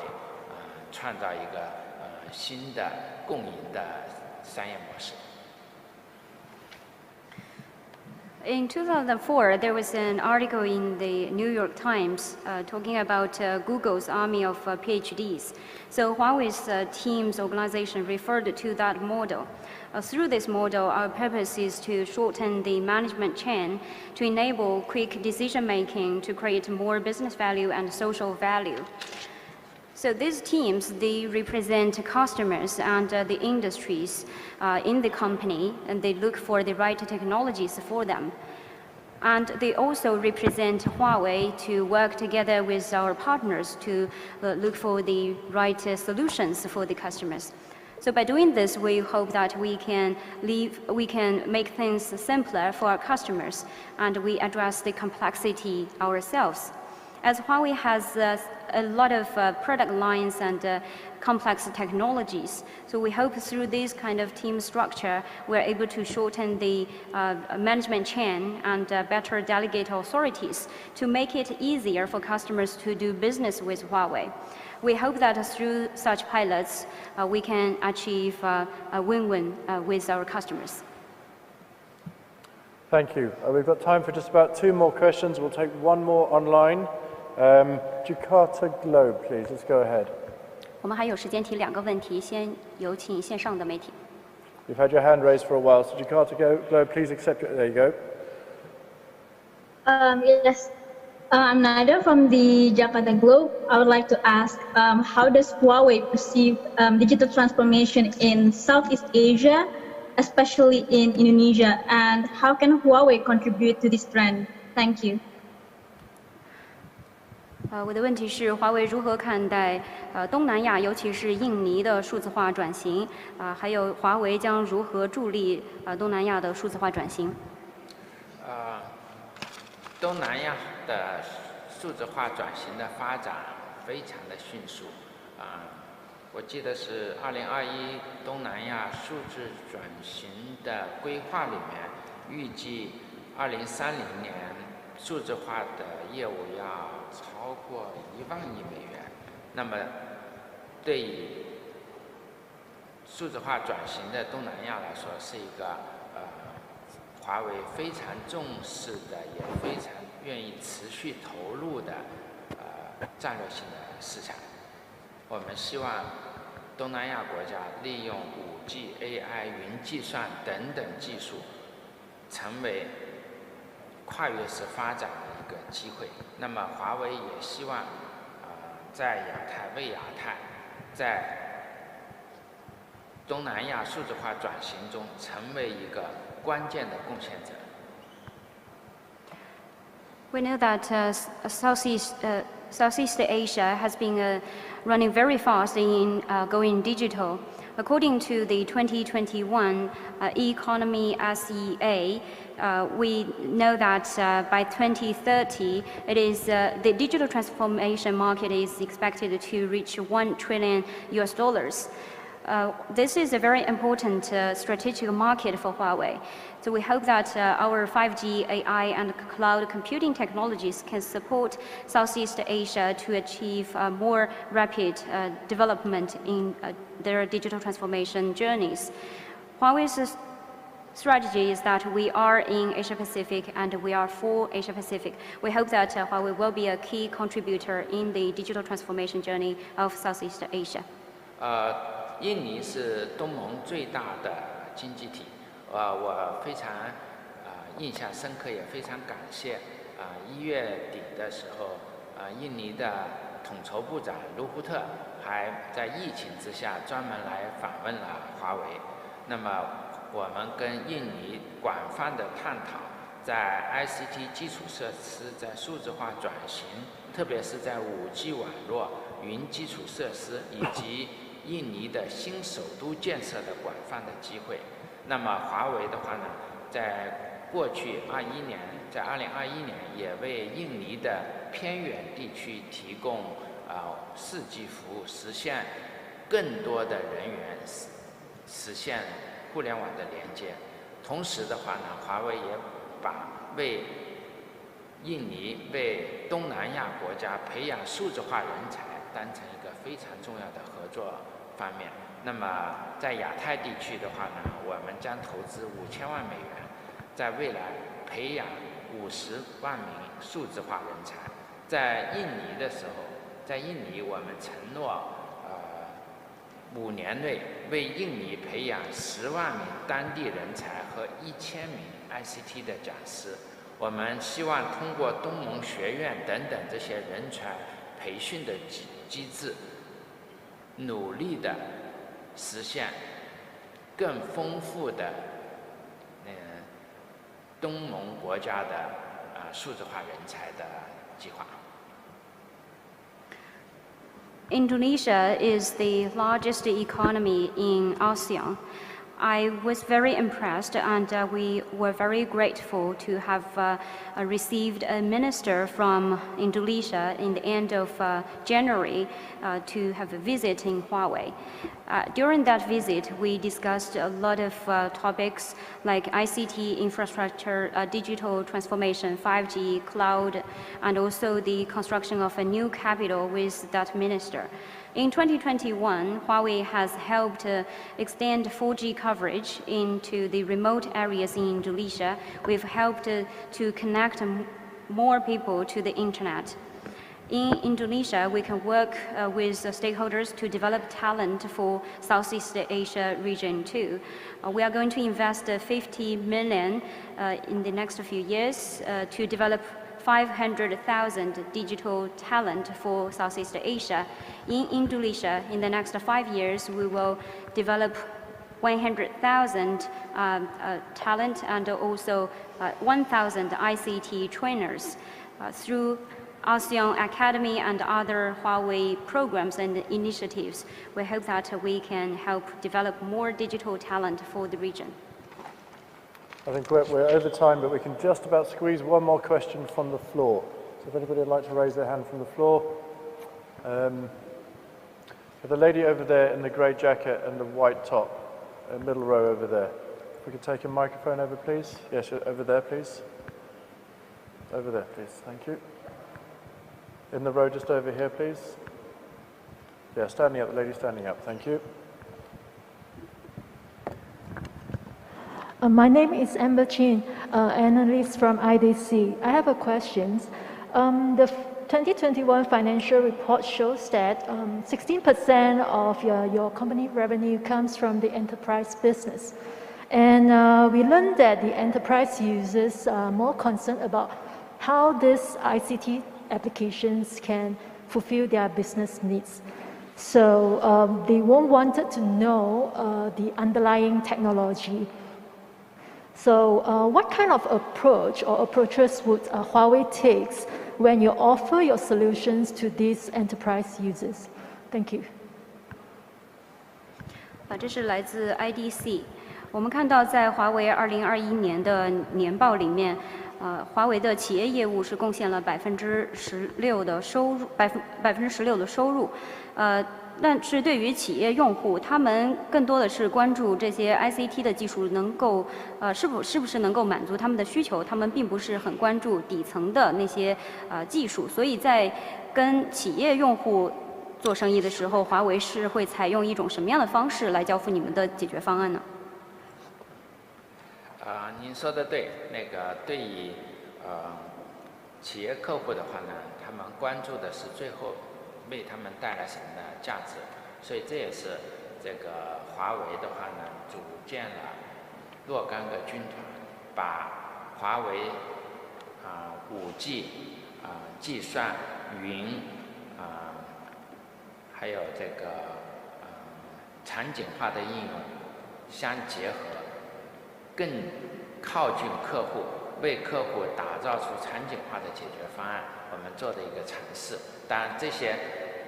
创造一个新的共赢的商业模式。In 2004, there was an article in the New York Times talking about Google's army of PhDs. So Huawei's team's organization referred to that model. Through this model, our purpose is to shorten the management chain to enable quick decision-making to create more business value and social value. So these teams, they represent customers and the industries in the company, and they look for the right technologies for them. And they also represent Huawei to work together with our partners to look for the right solutions for the customers. So by doing this, we hope that we can make things simpler for our customers, and we address the complexity ourselves. As Huawei has a lot of product lines and complex technologies, so we hope through this kind of team structure, we're able to shorten the management chain and better delegate authorities to make it easier for customers to do business with Huawei. We hope that through such pilots, we can achieve a win-win with our customers. Thank you. We've got time for just about 2 more questions. We'll take 1 more online. Jakarta Globe, please. Let's go ahead. 我们还有时间提2个问题，先有请线上的媒体。 You've had your hand raised for a while, so Jakarta Globe, please accept it. There you go. Yes. I'm Nada from the Jakarta Globe. I would like to ask, how does Huawei perceive digital transformation in Southeast Asia, especially in Indonesia, and how can Huawei contribute to this trend? Thank you. 我的问题是，华为如何看待东南亚，尤其是印尼的数字化转型？还有华为将如何助力东南亚的数字化转型？东南亚的数字化转型的发展非常的迅速我记得是2021东南亚数字转型的规划里面，预计2030年数字化的业务要超过1万亿美元。那么，对于数字化转型的东南亚来说，是一个华为非常重视的，也非常愿意持续投入的战略性的市场。我们希望东南亚国家利用5G、AI、云计算等等技术，成为跨越式发展的一个机会。那么华为也希望在亚太、为亚太，在东南亚数字化转型中成为一个关键的贡献者。We know that Southeast Asia has been running very fast in going digital. According to the 2021 Economy SEA, we know that by 2030, it is the digital transformation market is expected to reach $1 trillion. This is a very important strategic market for Huawei. So we hope that our 5G, AI, and cloud computing technologies can support Southeast Asia to achieve more rapid development in their digital transformation journeys. Huawei's strategy is that we are in Asia Pacific and we are for Asia Pacific. We hope that Huawei will be a key contributor in the digital transformation journey of Southeast Asia. 印尼是东盟最大的经济体，我非常印象深刻，也非常感谢1月底的时候，印尼的统筹部长卢胡特还在疫情之下专门来访问了华为。那么我们跟印尼广泛的探讨，在 ICT 基础设施、在数字化转型，特别是在5G 网络、云基础设施以及印尼的新首都建设的广泛的机会。那么华为的话呢，在过去21年，在2021年也为印尼的偏远地区提供4G 服务，实现更多的人员实现互联网的连接。同时的话呢，华为也把为印尼为东南亚国家培养数字化人才当成一个非常重要的合作方面。那么在亚太地区的话呢，我们将投资5000万美元，在未来培养50万名数字化人才。在印尼的时候，在印尼我们承诺5年内为印尼培养10万名当地人才和1000名 ICT 的讲师。我们希望通过东盟学院等等这些人才培训的机制，努力的实现更丰富的东盟国家的数字化人才的计划。Indonesia is the largest economy in ASEAN. I was very impressed, and we were very grateful to have received a minister from Indonesia in the end of January to have a visit in Huawei. During that visit, we discussed a lot of topics like ICT infrastructure, digital transformation, 5G, cloud, and also the construction of a new capital with that minister. In 2021, Huawei has helped extend 4G coverage into the remote areas in Indonesia. We've helped to connect more people to the internet. In Indonesia, we can work with stakeholders to develop talent for Southeast Asia region too. We are going to invest 50 million in the next few years to develop 500,000 digital talent for Southeast Asia. In Indonesia, in the next 5 years, we will develop 100,000 talent and also 1,000 ICT trainers through ASEAN Academy and other Huawei programs and initiatives. We hope that we can help develop more digital talent for the region. I think we're over time, but we can just about squeeze one more question from the floor. So if anybody would like to raise their hand from the floor. The lady over there in the grey jacket and the white top, middle row over there. If we could take a microphone over, please. Yes, over there, please. Over there, please. Thank you. In the row just over here, please. Yeah, standing up, the lady standing up. Thank you. My name is Amber Chin, analyst from IDC. I have a question. The 2021 financial report shows that 16% of your company revenue comes from the enterprise business. And we learned that the enterprise users are more concerned about how these ICT applications can fulfill their business needs. So they wanted to know the underlying technology. So what kind of approach or approaches would Huawei take when you offer your solutions to these enterprise users? Thank you. 这是来自 IDC。我们看到在华为2021年的年报里面，华为的企业业务是贡献了16%的收入，16%的收入。但是对于企业用户，他们更多的是关注这些 ICT 的技术能够，是不是能够满足他们的需求，他们并不是很关注底层的那些技术，所以在跟企业用户做生意的时候，华为是会采用一种什么样的方式来交付你们的解决方案呢？您说的对，对于企业客户的话呢，他们关注的是最后为他们带来什么的价值，所以这也是这个华为的话呢，组建了若干个军团，把华为5G 计算、云还有这个场景化的应用相结合，更靠近客户，为客户打造出场景化的解决方案，我们做的一个尝试。当然，这些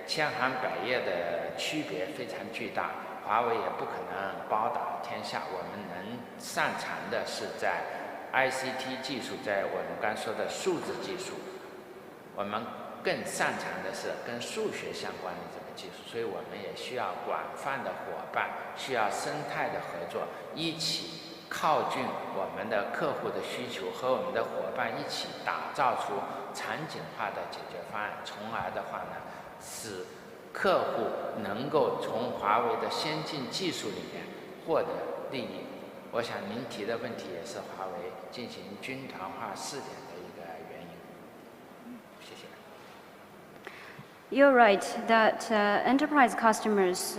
千行百业的区别非常巨大，华为也不可能包打天下。我们能擅长的是在 ICT 技术，在我们刚说的数字技术，我们更擅长的是跟数学相关的这个技术，所以我们也需要广泛的伙伴，需要生态的合作，一起靠近我们的客户的需求，和我们的伙伴一起打造出场景化的解决方案，从而的话呢，使客户能够从华为的先进技术里面获得利益。我想您提的问题也是华为进行军团化试点的一个原因。谢谢。You're right that enterprise customers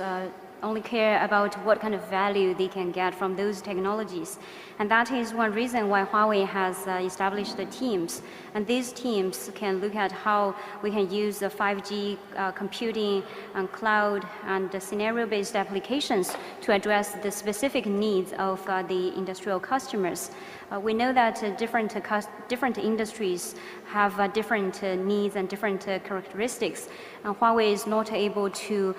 only care about what kind of value they can get from those technologies. And that is one reason why Huawei has established the teams. And these teams can look at how we can use the 5G computing and cloud and scenario-based applications to address the specific needs of the industrial customers. We know that different industries have different needs and different characteristics. And Huawei is not able to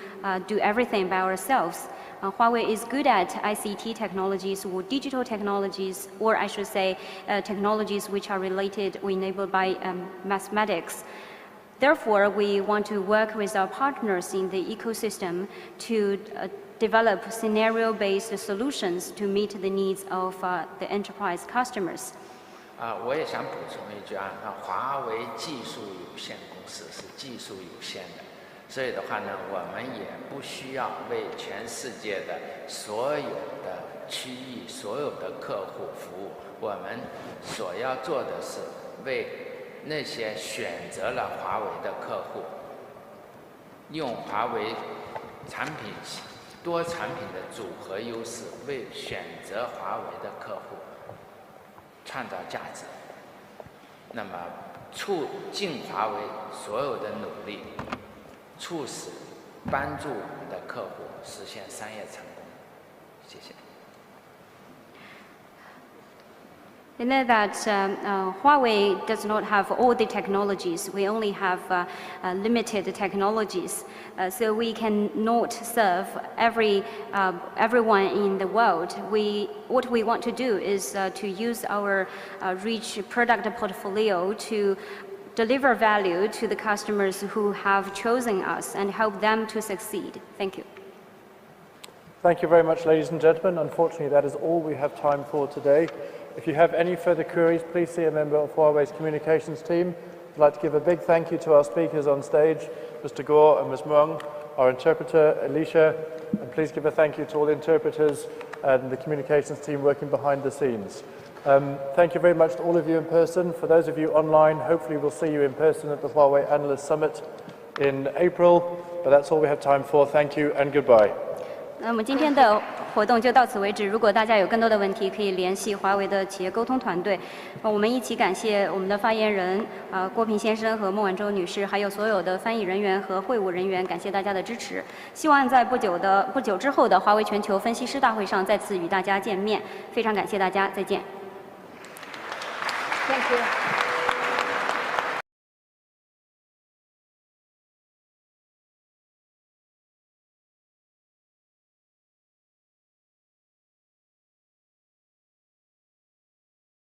do everything by ourselves. Huawei is good at ICT technologies or digital technologies, or I should say technologies which are related or enabled by mathematics. Therefore, we want to work with our partners in the ecosystem to develop scenario-based solutions to meet the needs of the enterprise customers. 我也想补充一句啊，华为技术有限公司是技术有限的，所以的话呢，我们也不需要为全世界的所有的区域、所有的客户服务。我们所要做的是为那些选择了华为的客户，用华为产品多产品的组合优势，为选择华为的客户创造价值，那么促进华为所有的努力，促使帮助我们的客户实现商业成功。谢谢。You know that Huawei does not have all the technologies. We only have limited technologies. So we cannot serve everyone in the world. What we want to do is to use our rich product portfolio to deliver value to the customers who have chosen us and help them to succeed. Thank you. Thank you very much, ladies and gentlemen. Unfortunately, that is all we have time for today. If you have any further queries, please see a member of Huawei's communications team. I'd like to give a big thank you to our speakers on stage, Mr. Gore and Ms. Muang, our interpreter, Alicia, and please give a thank you to all the interpreters and the communications team working behind the scenes. Thank you very much to all of you in person. For those of you online, hopefully we'll see you in person at the Huawei Analyst Summit in April, but that's all we have time for. Thank you and goodbye. 那么今天的活动就到此为止。如果大家有更多的问题，可以联系华为的企业沟通团队。我们一起感谢我们的发言人郭平先生和孟晚舟女士，还有所有的翻译人员和会务人员，感谢大家的支持。希望在不久之后的华为全球分析师大会上再次与大家见面。非常感谢大家，再见。Thank you.